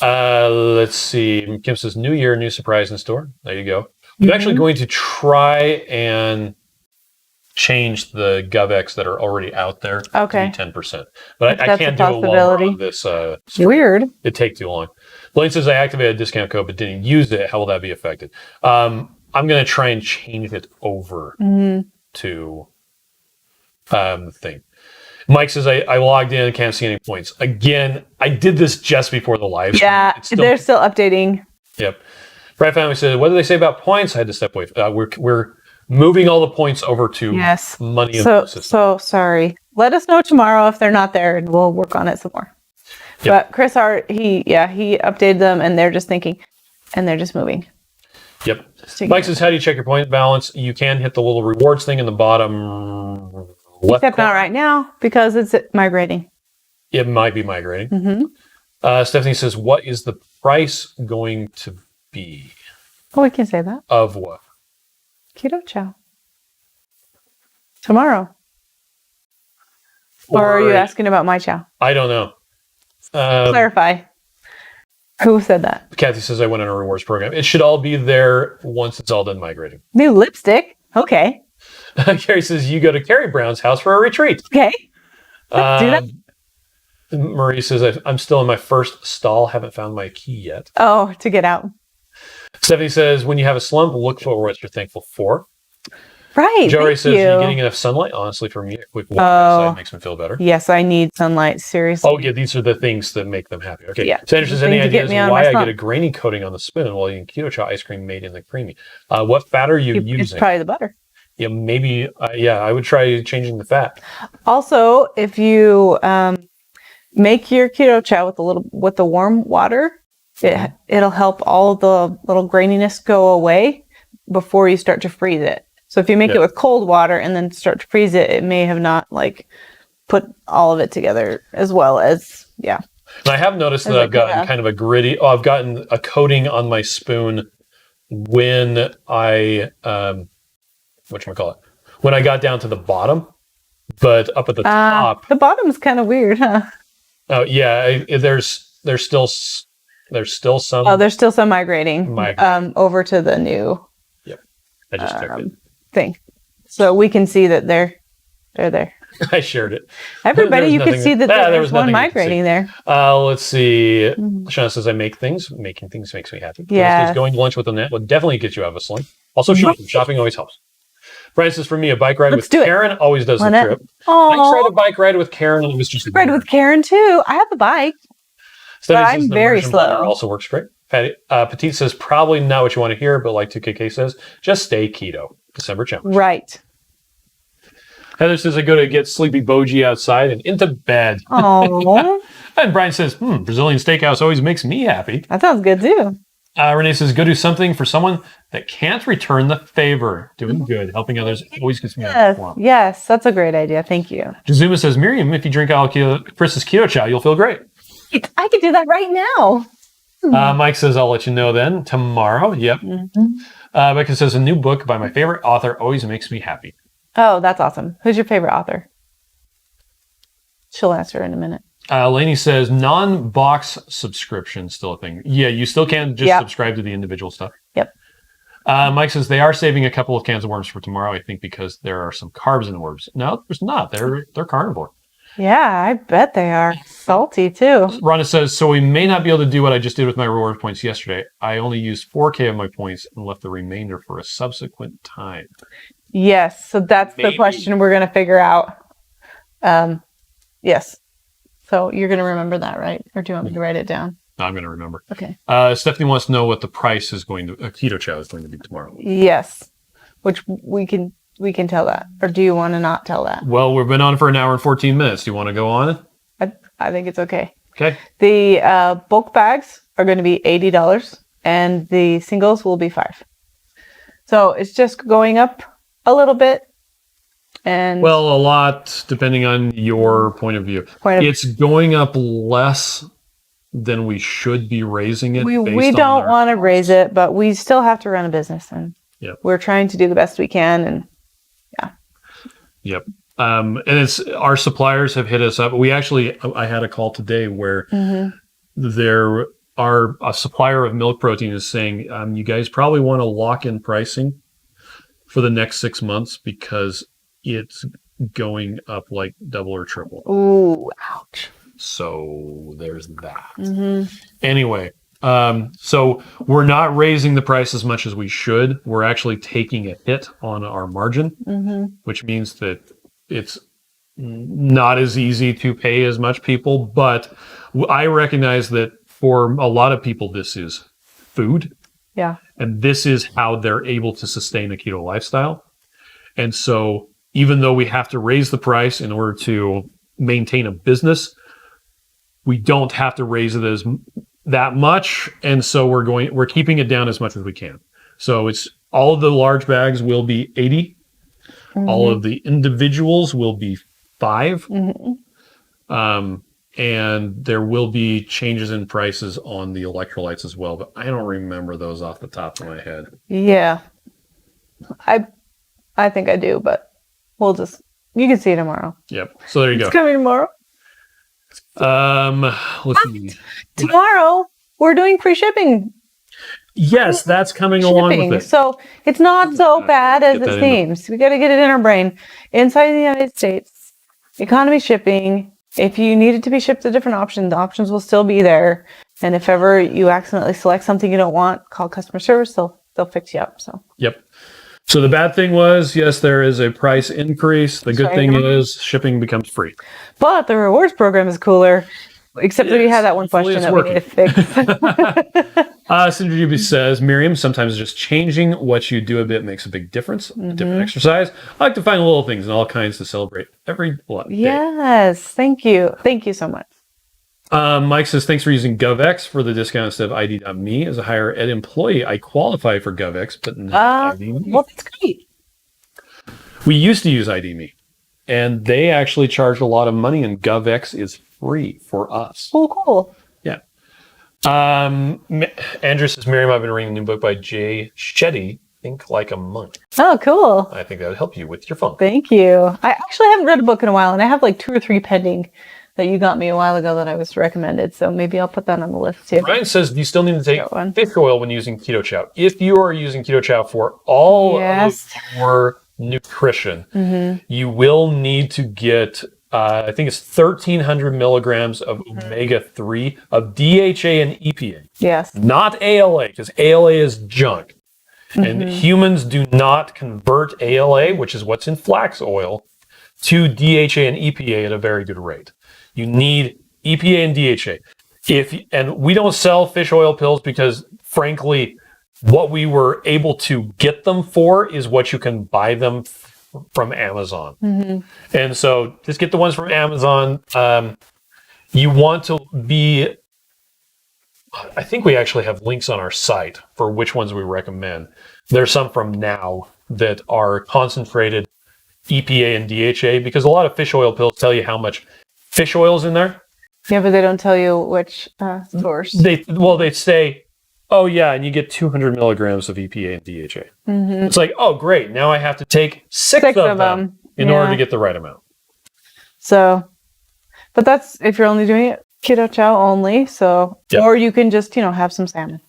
Let's see. Kim says, new year, new surprise in store. There you go. I'm actually going to try and change the GovX that are already out there to be 10%. But I can't do it while on this. Weird. It'd take too long. Blaine says, I activated a discount code but didn't use it. How will that be affected? I'm going to try and change it over to the thing. Mike says, I logged in and can't see any points. Again, I did this just before the live stream. Yeah, they're still updating. Yep. Brad Family says, what do they say about points? I had to step away. We're moving all the points over to money. So sorry. Let us know tomorrow if they're not there, and we'll work on it some more. Yep. But Chris, he updated them, and they're just thinking, and they're just moving. Yep. Mike says, how do you check your point balance? You can hit the little rewards thing in the bottom left. Except not right now because it's migrating. It might be migrating. Stephanie says, what is the price going to be? Oh, we can say that. Of what? Keto Chow. Tomorrow. Or are you asking about my chow? I don't know. Clarify. Who said that? Kathy says, I went on a rewards program. It should all be there once it's all done migrating. New lipstick. Okay. Carrie says, you go to Carrie Brown's house for a retreat. Okay. Let's do that. Marie says, I'm still in my first stall. Haven't found my key yet. Oh, to get out. Stephanie says, when you have a slump, look for what you're thankful for. Right. Jory says, are you getting enough sunlight? Honestly, for me, a quick walk outside makes me feel better. Yes, I need sunlight. Seriously. Oh, yeah, these are the things that make them happy. Okay. Yeah. Sandra says, any ideas why I get a grainy coating on the spoon while eating Keto Chow ice cream made in the creamy? What fat are you using? It's probably the butter. Yeah, maybe. I would try changing the fat. Also, if you make your Keto Chow with the warm water, it'll help all of the little graininess go away before you start to freeze it. So if you make it with cold water and then start to freeze it, it may have not put all of it together as well as And I have noticed that I've gotten kind of a gritty. I've gotten a coating on my spoon when I whatchamacallit? When I got down to the bottom, but up at the top. The bottom's kind of weird, huh? Oh yeah, there's still some. Oh, there's still some migrating over to the new. Yep, I just checked it. Thing, so we can see that they're there. I shared it. Everybody, you can see that there's one migrating there. Let's see. Shauna says, I make things. Making things makes me happy. Yeah. Going to lunch with Annette will definitely get you out of a slump. Also, shopping always helps. Brian says, for me, a bike ride with Karen always does the trip. I tried a bike ride with Karen, and it was just ride with Karen too. I have a bike, but I'm very slow. Also works great. Petite says, probably not what you want to hear, but like 2KK says, just stay keto. December challenge. Right. Heather says, I go to get Sleepy Boji outside and into bed. Oh. And Brian says, Brazilian steakhouse always makes me happy. That sounds good too. Renee says, go do something for someone that can't return the favor. Doing good. Helping others always gets me out of the swamp. Yes, that's a great idea. Thank you. Jazuma says, Miriam, if you drink Chris's Keto Chow, you'll feel great. I could do that right now. Mike says, I'll let you know then. Tomorrow. Yep. Becca says, a new book by my favorite author always makes me happy. Oh, that's awesome. Who's your favorite author? She'll answer in a minute. Lainey says, non-box subscription still a thing. Yeah, you still can just subscribe to the individual stuff. Yep. Mike says, they are saving a couple of cans of worms for tomorrow, I think, because there are some carbs in the worms. No, there's not. They're carnivore. Yeah, I bet they are. Salty, too. Rhonda says, so we may not be able to do what I just did with my reward points yesterday. I only used 4K of my points and left the remainder for a subsequent time. Yes, so that's the question we're going to figure out. Yes. So you're going to remember that, right? Or do you want me to write it down? No, I'm going to remember. Okay. Stephanie wants to know what the price is going to, Keto Chow is going to be tomorrow. Yes, which we can tell that. Or do you want to not tell that? Well, we've been on for an hour and 14 minutes. Do you want to go on? I think it's okay. Okay. The bulk bags are going to be $80 and the singles will be $5. So it's just going up a little bit. And well, a lot depending on your point of view. It's going up less then we should be raising it. We don't want to raise it, but we still have to run a business, and we're trying to do the best we can. And Yep. And it's our suppliers have hit us up. I had a call today where a supplier of milk protein is saying, you guys probably want to lock in pricing for the next 6 months because it's going up like double or triple. Ooh, ouch. So there's that. Anyway, so we're not raising the price as much as we should. We're actually taking a hit on our margin, which means that it's not as easy to pay as much people. But I recognize that for a lot of people, this is food. Yeah. And this is how they're able to sustain a keto lifestyle. And so even though we have to raise the price in order to maintain a business, we don't have to raise it that much. And so we're keeping it down as much as we can. So it's all of the large bags will be 80. All of the individuals will be 5. And there will be changes in prices on the electrolytes as well, but I don't remember those off the top of my head. Yeah. I think I do, but you can see it tomorrow. Yep. So there you go. It's coming tomorrow. Let's see. Tomorrow we're doing free shipping. Yes, that's coming along with it. So it's not so bad as it seems. We got to get it in our brain. Inside the United States, economy shipping. If you need it to be shipped to different options, the options will still be there. And if ever you accidentally select something you don't want, call customer service. They'll fix you up. So. Yep. So the bad thing was, yes, there is a price increase. The good thing is shipping becomes free. But the rewards program is cooler. Except that we had that one question that we need to fix. Cindy says, Miriam, sometimes just changing what you do a bit makes a big difference. Different exercise. I like to find little things and all kinds to celebrate every day. Yes, thank you. Thank you so much. Mike says, thanks for using GovX for the discount instead of ID.me. As a higher ed employee, I qualify for GovX, but not ID.me. Well, that's great. We used to use ID.me, and they actually charged a lot of money, and GovX is free for us. Oh, cool. Yeah. Andrew says, Miriam, I've been reading a new book by Jay Shetty, Think Like a Monk. Oh, cool. I think that would help you with your phone. Thank you. I actually haven't read a book in a while, and I have like 2 or 3 pending that you got me a while ago that I was recommended. So maybe I'll put that on the list too. Ryan says, do you still need to take fish oil when using Keto Chow? If you are using Keto Chow for all of your nutrition, you will need to get I think it's 1,300 milligrams of omega-3 of DHA and EPA. Yes. Not ALA, because ALA is junk. And humans do not convert ALA, which is what's in flax oil, to DHA and EPA at a very good rate. You need EPA and DHA. And we don't sell fish oil pills because, frankly, what we were able to get them for is what you can buy them from Amazon. And so just get the ones from Amazon. You want to be, I think we actually have links on our site for which ones we recommend. There's some from Now that are concentrated EPA and DHA, because a lot of fish oil pills tell you how much fish oil is in there. Yeah, but they don't tell you which source. They say, oh yeah, and you get 200 milligrams of EPA and DHA. It's like, oh great, now I have to take six of them in order to get the right amount. So, but that's if you're only doing it Keto Chow only. So, or you can just have some salmon.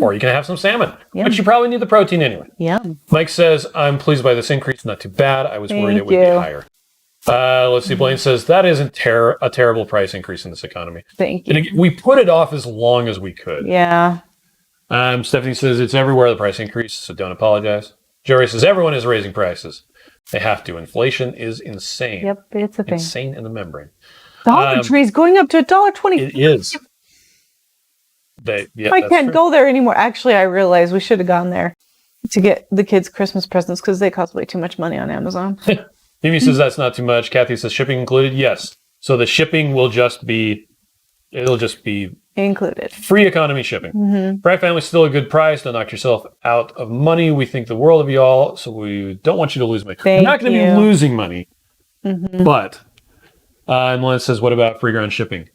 Or you can have some salmon, but you probably need the protein anyway. Yeah. Mike says, I'm pleased by this increase. Not too bad. I was worried it would be higher. Let's see. Blaine says, that isn't a terrible price increase in this economy. Thank you. And again, we put it off as long as we could. Yeah. Stephanie says, it's everywhere the price increase, so don't apologize. Jerry says, everyone is raising prices. They have to. Inflation is insane. Yep, it's a thing. Insane in the membrane. Dollar Tree is going up to $1.20. It is. I can't go there anymore. Actually, I realized we should have gone there to get the kids Christmas presents because they cost way too much money on Amazon. Mimi says that's not too much. Kathy says shipping included. Yes. So the shipping will just be included. Free economy shipping. Bright Family's still a good price. Don't knock yourself out of money. We think the world of you all, so we don't want you to lose money. We're not going to be losing money. But, and Lynn says, what about free ground shipping?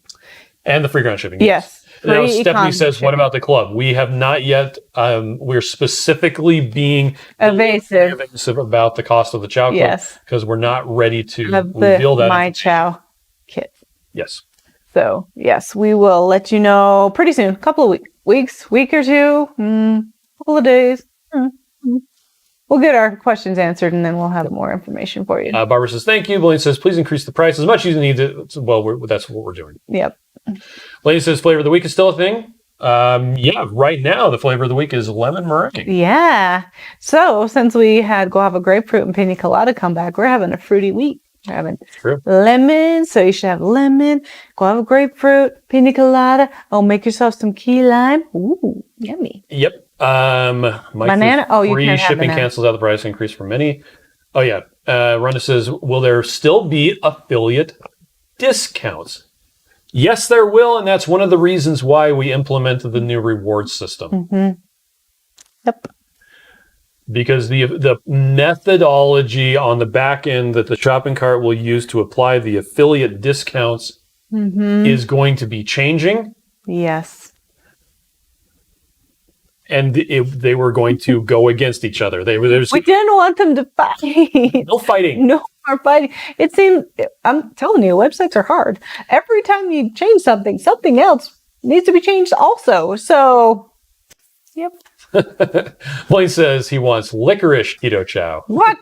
And the free ground shipping. Yes. Now, Stephanie economy says, shipping. what about the club? We have not yet, we're specifically being Evasive. about the cost of the Chow Club. Yes. Because we're not ready to Of reveal that. My Chow kit. Yes. So, yes, we will let you know pretty soon. A couple of weeks, week or two, couple of days. We'll get our questions answered, and then we'll have more information for you. Barbara says, thank you. Blaine says, please increase the price as much as you need to. Well, that's what we're doing. Yep. Blaine says, flavor of the week is still a thing. Yeah, right now, the flavor of the week is lemon meringue. Yeah. So, since we had guava grapefruit and pina colada come back, we're having a fruity week. We're having lemon, so you should have lemon, guava grapefruit, pina colada. Oh, make yourself some key lime. Ooh, yummy. Yep. Mike banana. says, Oh, you free can't have shipping banana. cancels out the price increase for many. Oh yeah. Rhonda says, will there still be affiliate discounts? Yes, there will, and that's one of the reasons why we implemented the new reward system. Yep. Because the methodology on the back end that the shopping cart will use to apply the affiliate discounts is going to be changing. Yes. And they were going to go against each other. We didn't want them to fight. No fighting. No more fighting. It seems, I'm telling you, websites are hard. Every time you change something, something else needs to be changed also. So, yep. Blaine says he wants licorice Keto Chow. What?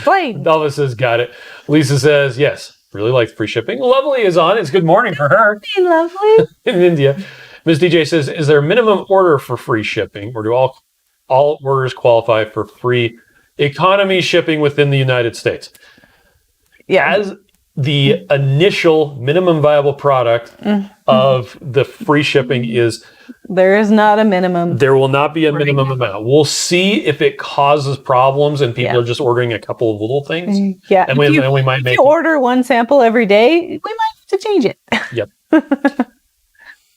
Blaine. Dalva says, got it. Lisa says, yes, really like free shipping. Lovely is on. It's good morning for her. Lovely. In India. Ms. DJ says, is there a minimum order for free shipping, or do all orders qualify for free economy shipping within the United States? Yeah. As the initial minimum viable product of the free shipping is... There is not a minimum. There will not be a minimum amount. We'll see if it causes problems and people are just ordering a couple of little things. Yeah. And we might make... If you order one sample every day, we might have to change it. Yep.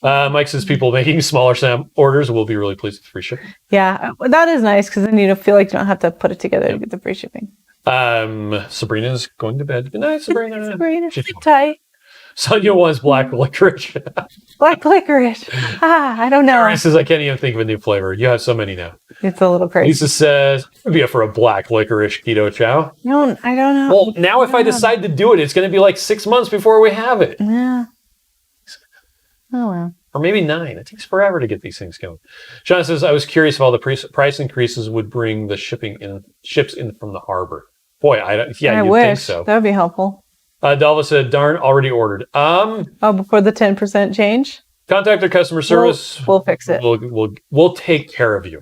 Mike says people making smaller orders will be really pleased with free shipping. Yeah, that is nice because then you don't feel like you don't have to put it together to get the free shipping. Sabrina's going to bed. Good night, Sabrina. Sabrina, sleep tight. Sonia wants black licorice. Black licorice. I don't know. Karen says, I can't even think of a new flavor. You have so many now. It's a little crazy. Lisa says, I'd be up for a black licorice Keto Chow. No, I don't know. Well, now if I decide to do it, it's going to be like 6 months before we have it. Yeah. Oh, well. Or maybe 9. It takes forever to get these things going. Sean says, I was curious if all the price increases would bring the ships in from the harbor. Boy, I wish. Think so. That would be helpful. Dalva said, darn, already ordered. Before the 10% change? Contact their customer service. We'll fix it. We'll take care of you.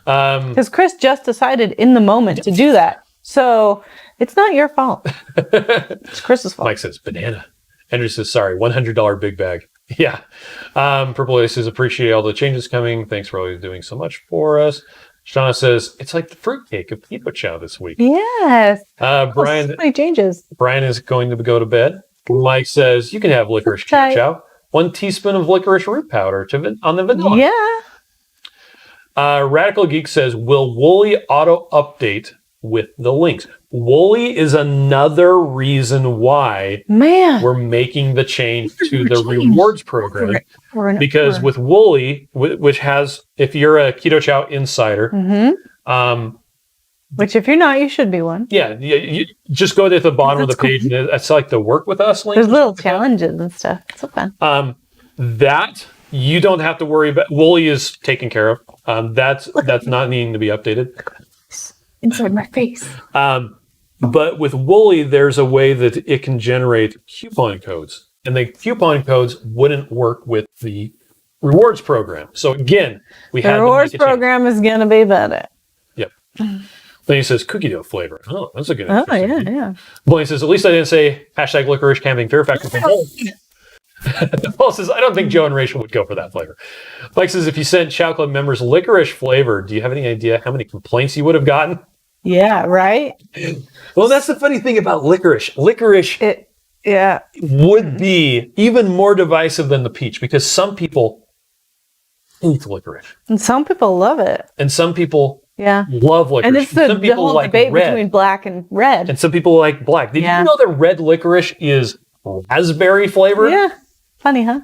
Because Chris just decided in the moment to do that. So it's not your fault. It's Chris's fault. Mike says, banana. Andrew says, sorry, $100 big bag. Yeah. Purple Ace says, appreciate all the changes coming. Thanks for always doing so much for us. Shauna says, it's like the fruitcake of Keto Chow this week. Yes. Brian, so many changes. Brian is going to go to bed. Mike says, you can have licorice Keto Chow. 1 teaspoon of licorice root powder on the vanilla. Yeah. Radical Geek says, will Wooly auto update with the links? Wooly is another reason why we're making the change to the rewards program. Because with Wooly, which has, if you're a Keto Chow insider, which if you're not, you should be one. Yeah, you just go to the bottom of the page, and it's like the work with us link. There's little challenges and stuff. It's so fun. That you don't have to worry about. Wooly is taken care of. That's not needing to be updated. Inside my face. But with Wooly, there's a way that it can generate coupon codes. And the coupon codes wouldn't work with the rewards program. So again, the rewards program is going to be better. Yep. Then he says cookie dough flavor. Oh, that's a good one. Oh, yeah. Blaine says, at least I didn't say hashtag licorice camping fear factor. Paul says, I don't think Joe and Rachel would go for that flavor. Mike says, if you sent Chow Club members licorice flavor, do you have any idea how many complaints you would have gotten? Yeah, right? Well, that's the funny thing about licorice. Licorice would be even more divisive than the peach because some people eat licorice. And some people love it. And some people love licorice. And it's some the whole debate between black and red. And some people like black. Did you know that red licorice is raspberry flavored? Yeah. Funny, huh?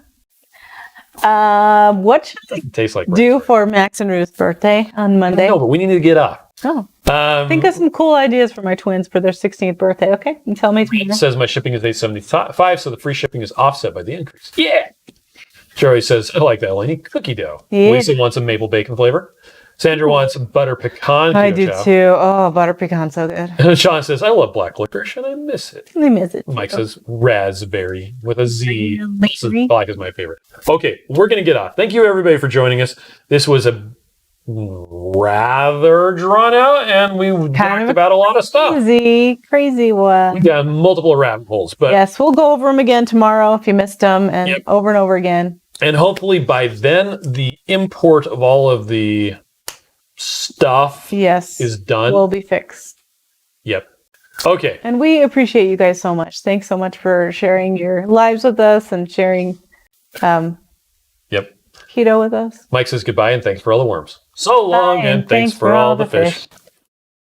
What should I Doesn't taste like do for Max and Ruth's birthday on Monday? No, but we need to get up. Oh. Think of some cool ideas for my twins for their 16th birthday, okay? And tell me tomorrow. It says my shipping is $8.75, so the free shipping is offset by the increase. Yeah. Jerry says, I like that, Eleni. Cookie dough. Yeah. Lisa wants a maple bacon flavor. Sandra wants a butter pecan. I Keto do Chow. too. Oh, butter pecan, so good. And Sean says, I love black licorice and I miss it. I miss it. Mike says raspberry with a Z. Raspberry. Black is my favorite. Okay, we're going to get off. Thank you, everybody, for joining us. This was a rather drawn out, and we talked about a lot of stuff. Crazy one. We got multiple rabbit holes, but yes, we'll go over them again tomorrow if you missed them, and over and over again. And hopefully by then, the import of all of the stuff is done. Will be fixed. Yep. Okay. And we appreciate you guys so much. Thanks so much for sharing your lives with us and sharing keto with us. Mike says goodbye and thanks for all the worms. So long, and thanks for all the fish.